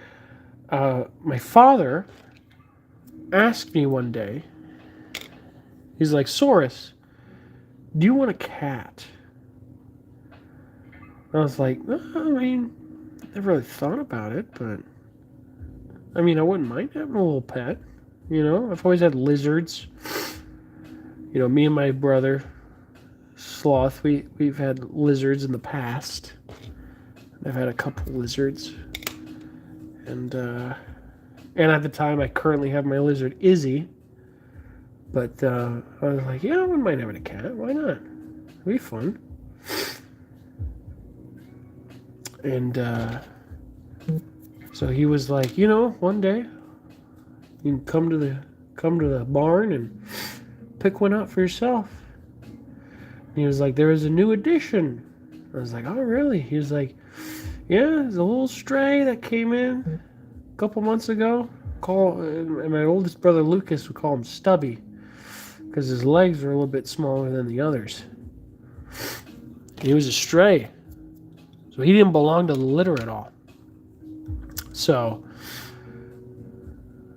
my father asked me one day. He's like, Saurus, do you want a cat? I was like, I mean, never really thought about it, but I mean, I wouldn't mind having a little pet. I've always had lizards. Me and my brother, Sloth, we've had lizards in the past. I've had a couple lizards. And at the time, I currently have my lizard, Izzy. But I was like, yeah, I wouldn't mind having a cat. Why not? It'd be fun. And so he was like, one day you can come to the barn and pick one out for yourself. And he was like, there is a new addition. I was like, oh, really? He was like, yeah, there's a little stray that came in a couple months ago. And my oldest brother Lucas would call him Stubby because his legs were a little bit smaller than the others. He was a stray. So he didn't belong to the litter at all. So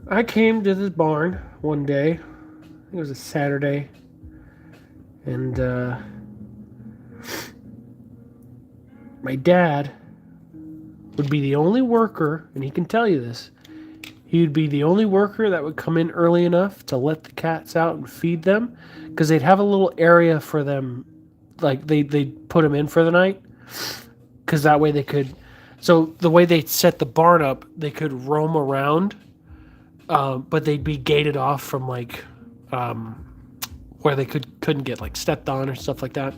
I came to this barn one day. I think it was a Saturday. And my dad would be the only worker, and he can tell you this. He would be the only worker that would come in early enough to let the cats out and feed them, because they'd have a little area for them, like they'd put them in for the night, because that way they could. So the way they set the barn up, they could roam around, but they'd be gated off from like where they couldn't get like stepped on or stuff like that,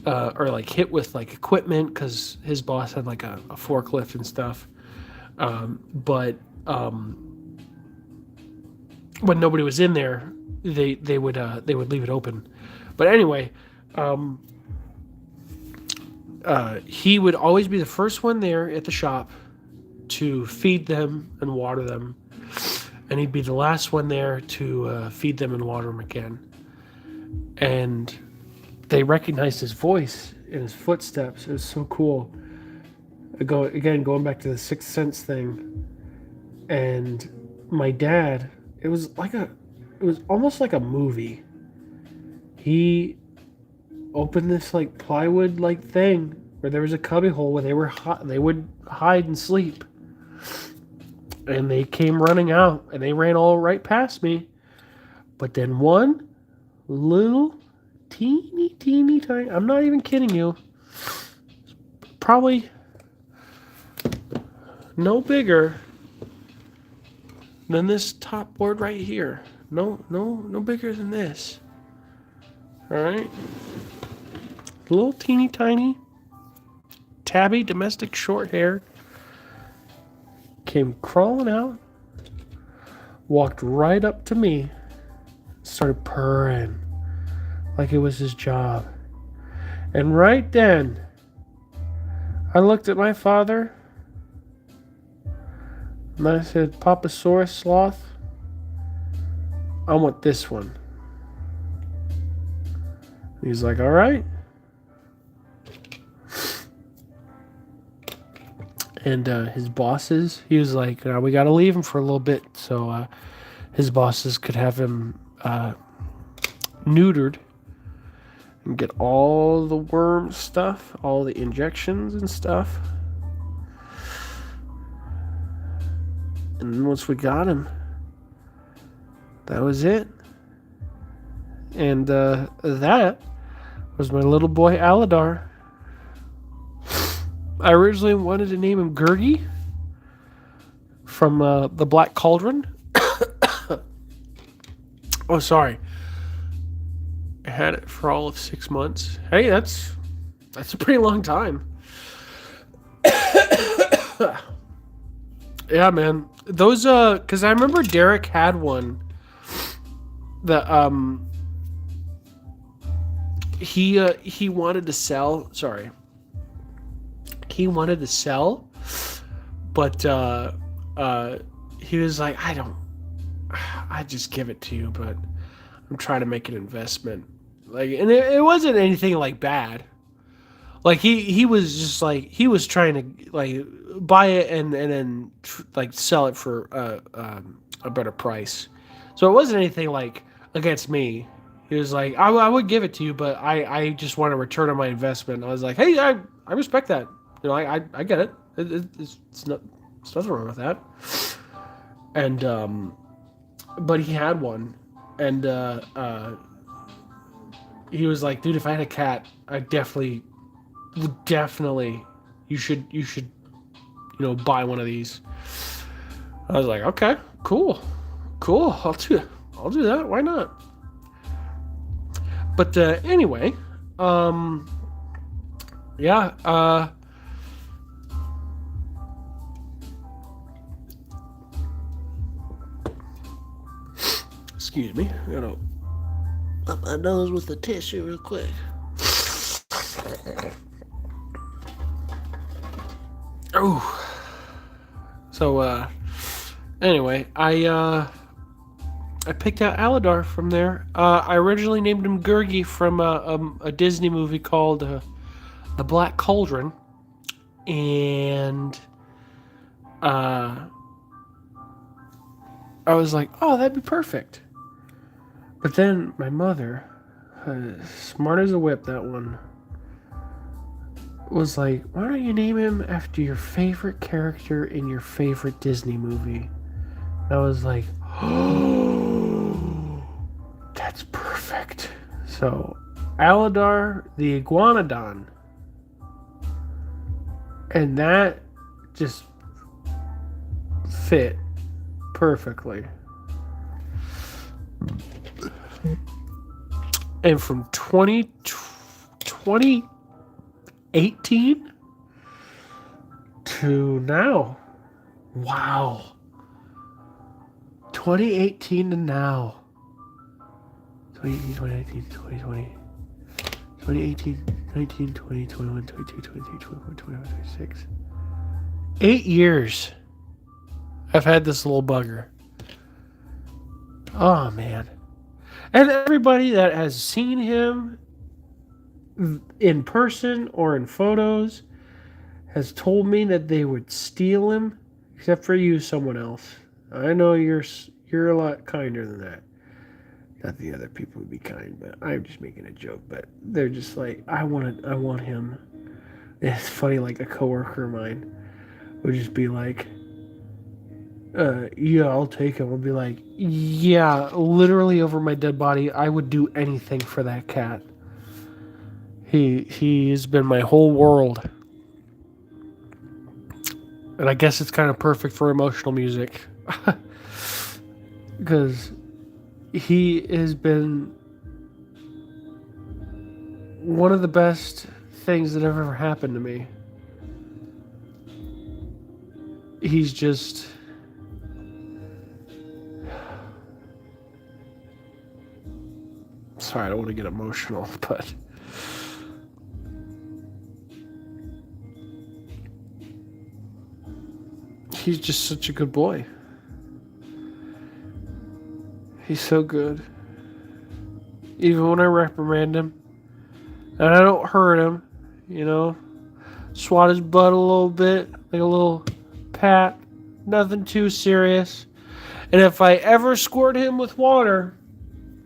or like hit with like equipment, because his boss had like a forklift and stuff. But when nobody was in there, they would leave it open. But anyway, he would always be the first one there at the shop to feed them and water them, and he'd be the last one there to feed them and water them again. And they recognized his voice and his footsteps. It was so cool. Going back to the Sixth Sense thing. And my dad, it was almost like a movie. He opened this like plywood like thing where there was a cubby hole where they would hide and sleep. And they came running out, and they ran all right past me. But then one little teeny tiny, I'm not even kidding you, probably no bigger than this top board right here. No bigger than this. All right. Little teeny tiny, tabby, domestic short hair, came crawling out, walked right up to me, started purring like it was his job. And right then, I looked at my father and I said, Papasaurus Sloth, I want this one. He's like, all right. And his bosses, he was like, we got to leave him for a little bit so his bosses could have him neutered and get all the worm stuff, all the injections and stuff. And once we got him, that was it. And that was my little boy Aladar. I originally wanted to name him Gurgi from the Black Cauldron. Oh, sorry. I had it for all of 6 months. Hey, that's a pretty long time. Yeah, man. Those because I remember Derek had one that he wanted to sell. Sorry, he wanted to sell, but he was like, I just give it to you, but I'm trying to make an investment. Like, and it wasn't anything like bad. Like he was just like he was trying to like buy it and then like sell it for a better price. So it wasn't anything like against me. He was like, I would give it to you, but I just want a return on my investment. I was like, hey, I respect that. You know, I get it. It's not there's nothing wrong with that. And but he had one, and he was like, dude, if I had a cat, I definitely you should buy one of these. I was like, okay, cool, I'll do that, why not? But anyway, um yeah, excuse me, up my nose with the tissue real quick. Oh, so anyway, I picked out Aladar from there. I originally named him Gurgi from a Disney movie called The Black Cauldron, and I was like, oh, that'd be perfect. But then my mother, smart as a whip, that one, was like, why don't you name him after your favorite character in your favorite Disney movie? And I was like, oh, that's perfect. So, Aladar the Iguanodon. And that just fit perfectly. And from 2018 to now, wow. 2018 to now. 2018, 2020, 2018, 19, 20, 21, 22, 23, 24, 25, 26. 8 years I've had this little bugger. Oh, man. And everybody that has seen him in person or in photos has told me that they would steal him, except for you, someone else. I know you're a lot kinder than that. Not the other people would be kind, but I'm just making a joke. But they're just like, I want him. It's funny, like a coworker of mine would just be like, yeah, I'll take him. I'll be like, yeah, literally over my dead body, I would do anything for that cat. He's been my whole world. And I guess it's kind of perfect for emotional music. Because he has been one of the best things that have ever happened to me. He's just... Sorry, I don't want to get emotional, but... He's just such a good boy. He's so good. Even when I reprimand him, and I don't hurt him, swat his butt a little bit, like a little pat, nothing too serious. And if I ever squirt him with water,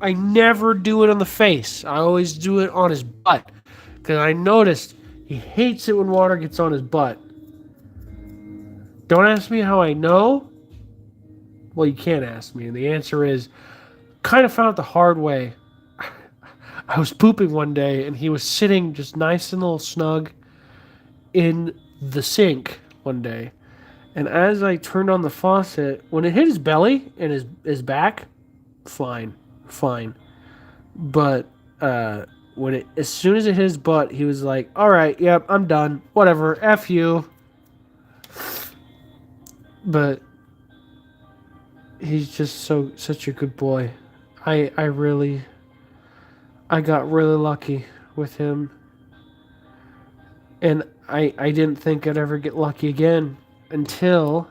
I never do it on the face. I always do it on his butt. Because I noticed he hates it when water gets on his butt. Don't ask me how I know. Well, you can't ask me. And the answer is, kind of found it the hard way. I was pooping one day, and he was sitting just nice and a little snug in the sink one day. And as I turned on the faucet, when it hit his belly and his back, fine. But as soon as it hit his butt, he was like, all right, yep, I'm done. Whatever, F you. But he's just such a good boy. I got really lucky with him. And I didn't think I'd ever get lucky again until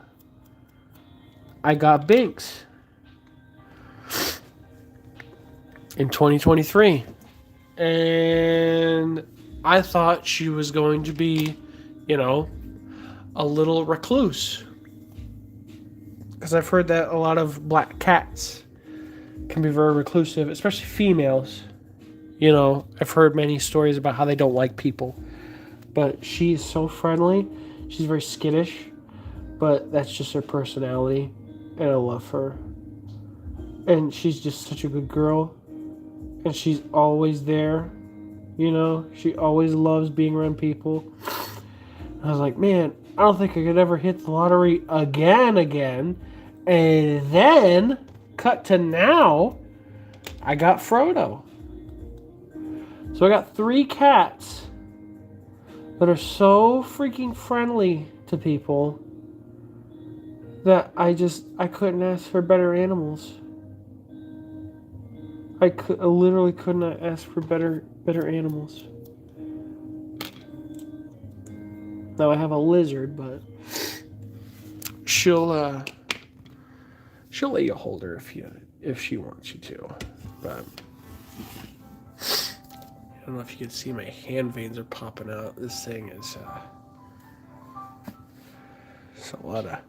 I got Binks in 2023. And I thought she was going to be, a little recluse. Because I've heard that a lot of black cats can be very reclusive, especially females. I've heard many stories about how they don't like people. But she's so friendly. She's very skittish. But that's just her personality. And I love her. And she's just such a good girl. And she's always there. She always loves being around people. I was like, man, I don't think I could ever hit the lottery again. And then, cut to now, I got Frodo. So I got 3 cats that are so freaking friendly to people that I couldn't ask for better animals. I literally could not ask for better animals. Now I have a lizard, but she'll let you hold her if she wants you to. But I don't know if you can see my hand veins are popping out. This thing is it's a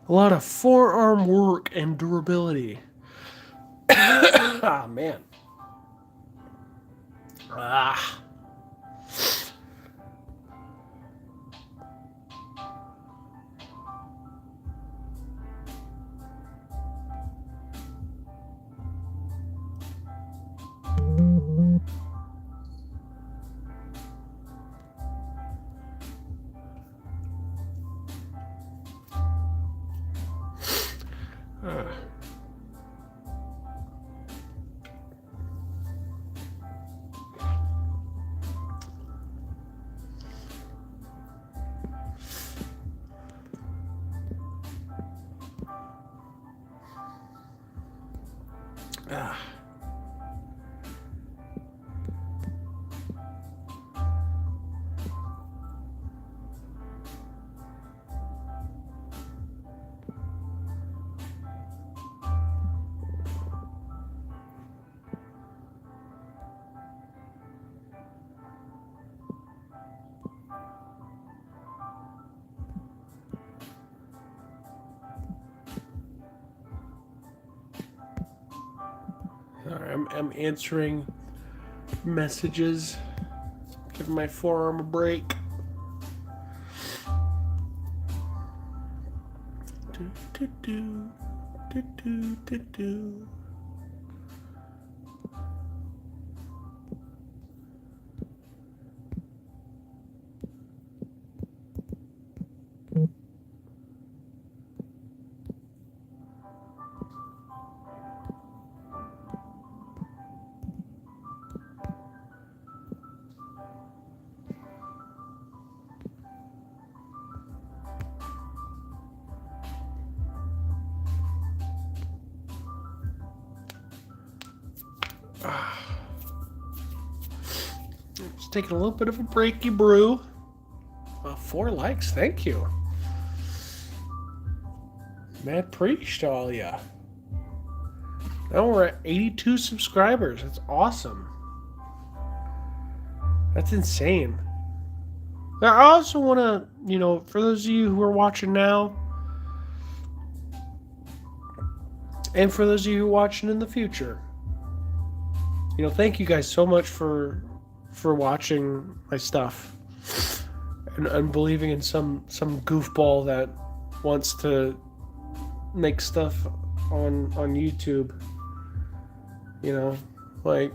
lot of forearm work and durability. Ah, man. Ah. Ah. Sorry, I'm answering messages, giving my forearm a break. Do. Just taking a little bit of a breaky brew. 4 likes, thank you. Mad preach to all ya. Now we're at 82 subscribers. That's awesome. That's insane. Now I also want to, for those of you who are watching now, and for those of you who are watching in the future, thank you guys so much for watching my stuff and believing in some goofball that wants to make stuff on YouTube. Like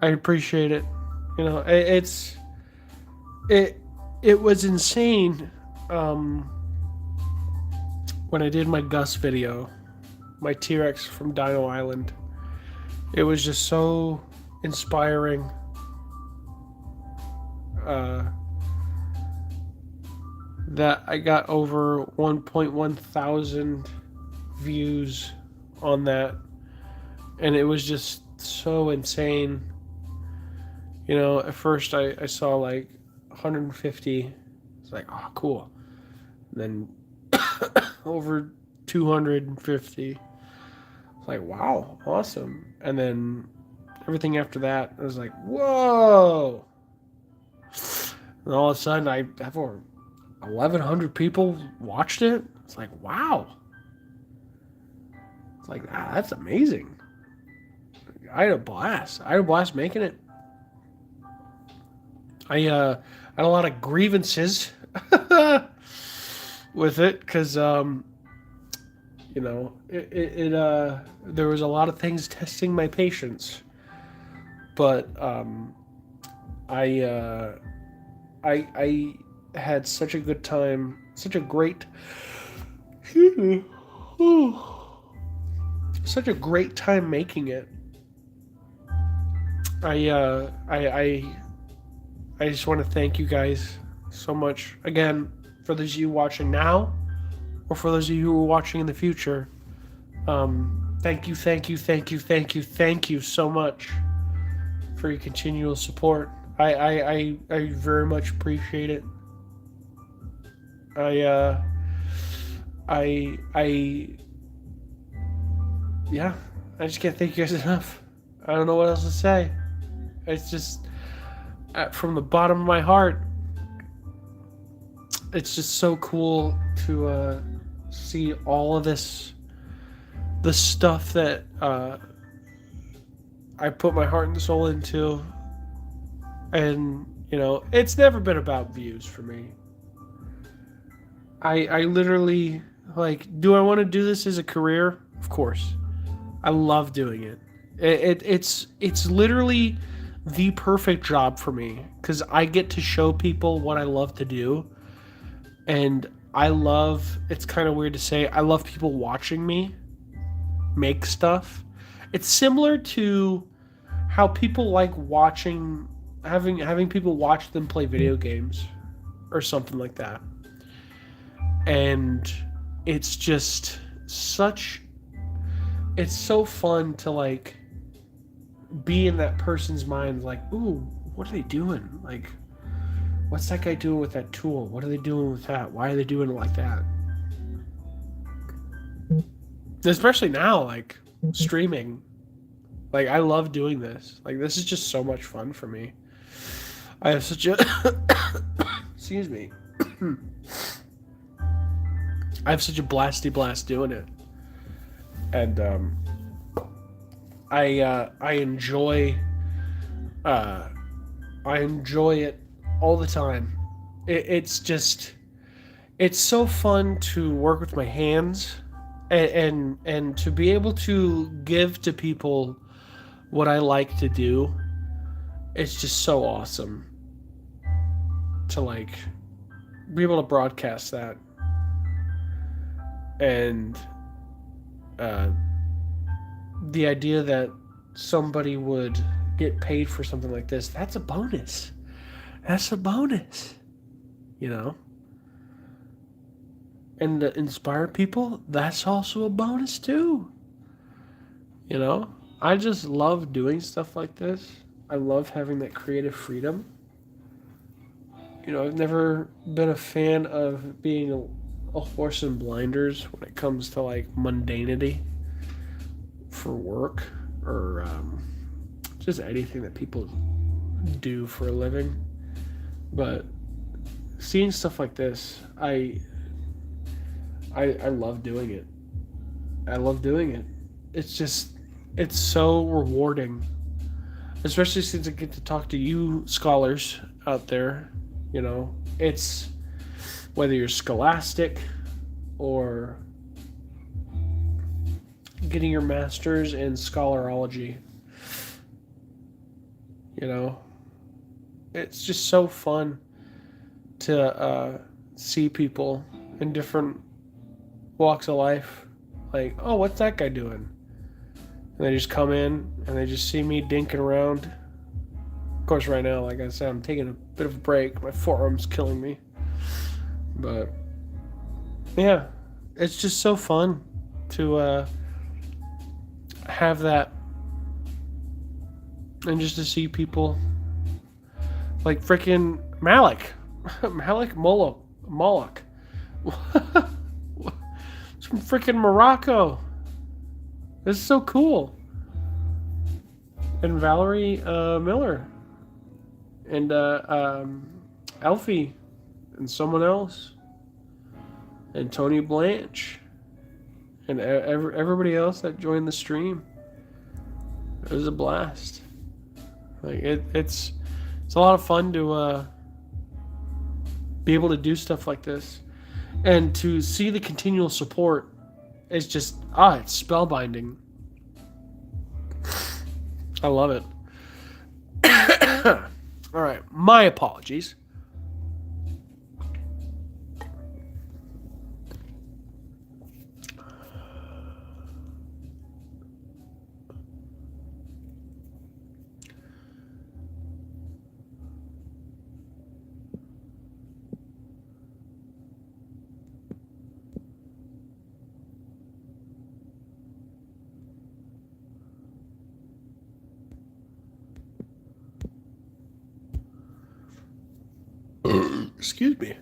I appreciate it. It was insane when I did my Gus video, my T-Rex from Dino Island. It was just so inspiring. That I got over 1.1 thousand views on that, and it was just so insane. You know, at first I saw like 150. It's like, oh, cool. And then over 250. It's like, wow, awesome. And then everything after that, I was like, whoa. And all of a sudden, I have over 1,100 people watched it. It's like, wow. It's like, that's amazing. I had a blast. I had a blast making it. I had a lot of grievances with it because, you know, there was a lot of things testing my patience. But I had such a good time, such a great, such a great time making it. I just want to thank you guys so much again, for those of you watching now, or for those of you who are watching in the future. Thank you so much for your continual support. I very much appreciate it. Yeah, I just can't thank you guys enough. I don't know what else to say. It's just, from the bottom of my heart, it's just so cool to see all of this, the stuff that I put my heart and soul into. And, you know, it's never been about views for me. I literally, like, do I want to do this as a career? Of course. I love doing it. It's literally the perfect job for me, because I get to show people what I love to do. And I love, it's kind of weird to say, I love people watching me make stuff. It's similar to how people like watching, having people watch them play video games or something like that. And it's just such, it's so fun to like be in that person's mind, like, ooh, what are they doing? Like, what's that guy doing with that tool? What are they doing with that? Why are they doing it like that? Especially now, like, streaming. Like, I love doing this. Like, this is just so much fun for me. I have such a excuse me. I have such a blasty blast doing it. And I enjoy it all the time. It's just, it's so fun to work with my hands, and to be able to give to people what I like to do. It's just so awesome to like be able to broadcast that. And the idea that somebody would get paid for something like this, that's a bonus. That's a bonus, you know? And to inspire people, that's also a bonus too. You know? I just love doing stuff like this. I love having that creative freedom. You know, I've never been a fan of being a horse in blinders when it comes to like mundanity for work, or just anything that people do for a living. But seeing stuff like this, I love doing it. I love doing it. It's just, it's so rewarding, especially since I get to talk to you scholars out there. You know, it's whether you're scholastic or getting your master's in scholarology. You know, it's just so fun to see people in different walks of life. Like, oh, what's that guy doing? And they just come in and they just see me dinking around. Of course, right now, like I said, I'm taking a bit of a break. My forearm's killing me. But, yeah, it's just so fun to have that. And just to see people like freaking Malik. Malik Moloch. It's from freaking Morocco. This is so cool. And Valerie Miller. And Alfie. And someone else. And Tony Blanche. And everybody else that joined the stream. It was a blast. Like it's a lot of fun to be able to do stuff like this. And to see the continual support is just, it's spellbinding. I love it. All right, my apologies. Excuse me.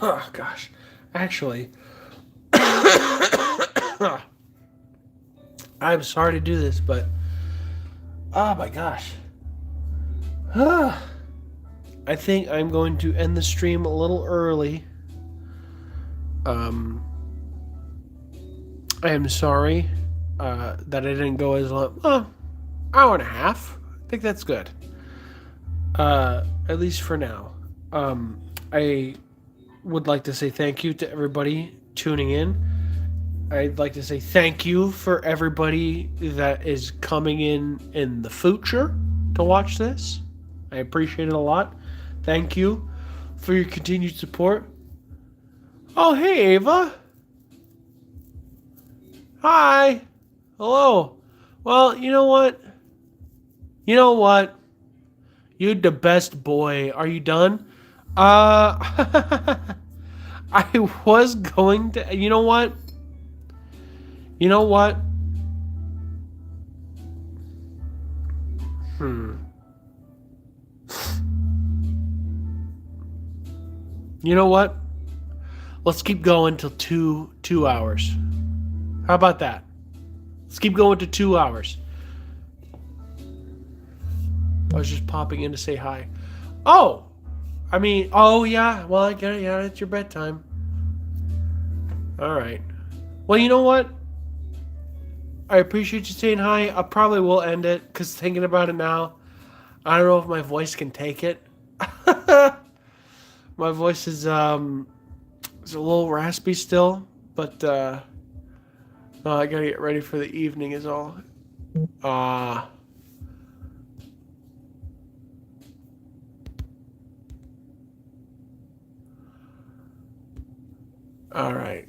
Oh, gosh. Actually, I'm sorry to do this, but oh my gosh. I think I'm going to end the stream a little early. I am sorry that I didn't go as long. Hour and a half. I think that's good. At least for now. I would like to say thank you to everybody tuning in. I'd like to say thank you for everybody that is coming in the future to watch this. I appreciate it a lot. Thank you for your continued support. Oh, hey, Ava. Hi. Hello. Well, you know what? You're the best boy. Are you done? I was going to... You know what? You know what? You know what? Let's keep going till two hours. How about that? Let's keep going to 2 hours. I was just popping in to say hi. Oh! Yeah. Well, I get it. Yeah, it's your bedtime. Alright. Well, you know what? I appreciate you saying hi. I probably will end it, because thinking about it now, I don't know if my voice can take it. My voice is a little raspy still, but I gotta get ready for the evening is all. All right.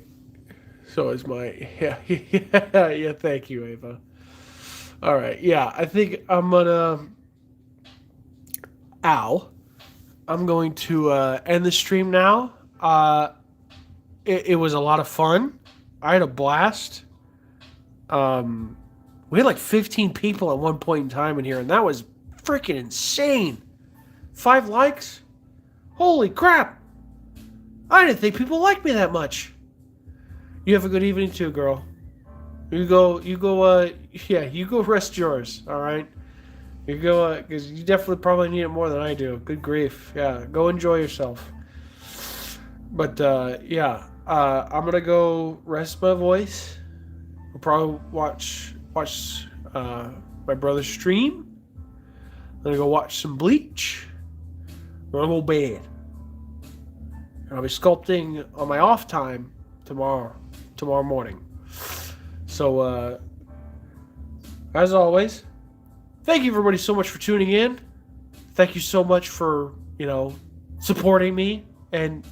So is my yeah. Thank you, Ava. All right. Yeah, I think I'm gonna. I'm going to end the stream now. It was a lot of fun. I had a blast. We had like 15 people at one point in time in here, and that was freaking insane. 5 likes? Holy crap! I didn't think people liked me that much. You have a good evening too, girl. You go rest yours, alright? You go, because you definitely probably need it more than I do. Good grief. Yeah, go enjoy yourself. But, yeah, I'm gonna go rest my voice. We'll probably watch my brother's stream. I'm gonna go watch some Bleach. I'm gonna go to bed. And I'll be sculpting on my off time tomorrow morning. So, as always, thank you everybody so much for tuning in. Thank you so much for, supporting me and,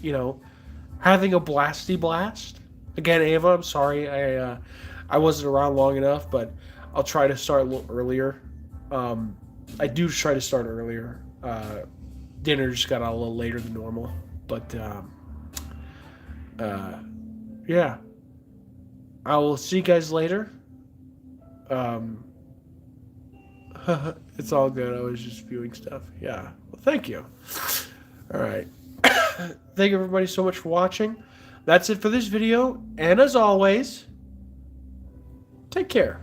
having a blasty blast. Again, Ava, I'm sorry I wasn't around long enough, but I'll try to start a little earlier. I do try to start earlier. Dinner just got out a little later than normal, but yeah. I will see you guys later. It's all good. I was just viewing stuff. Yeah. Well, thank you. All right. Thank everybody so much for watching. That's it for this video. And as always, take care.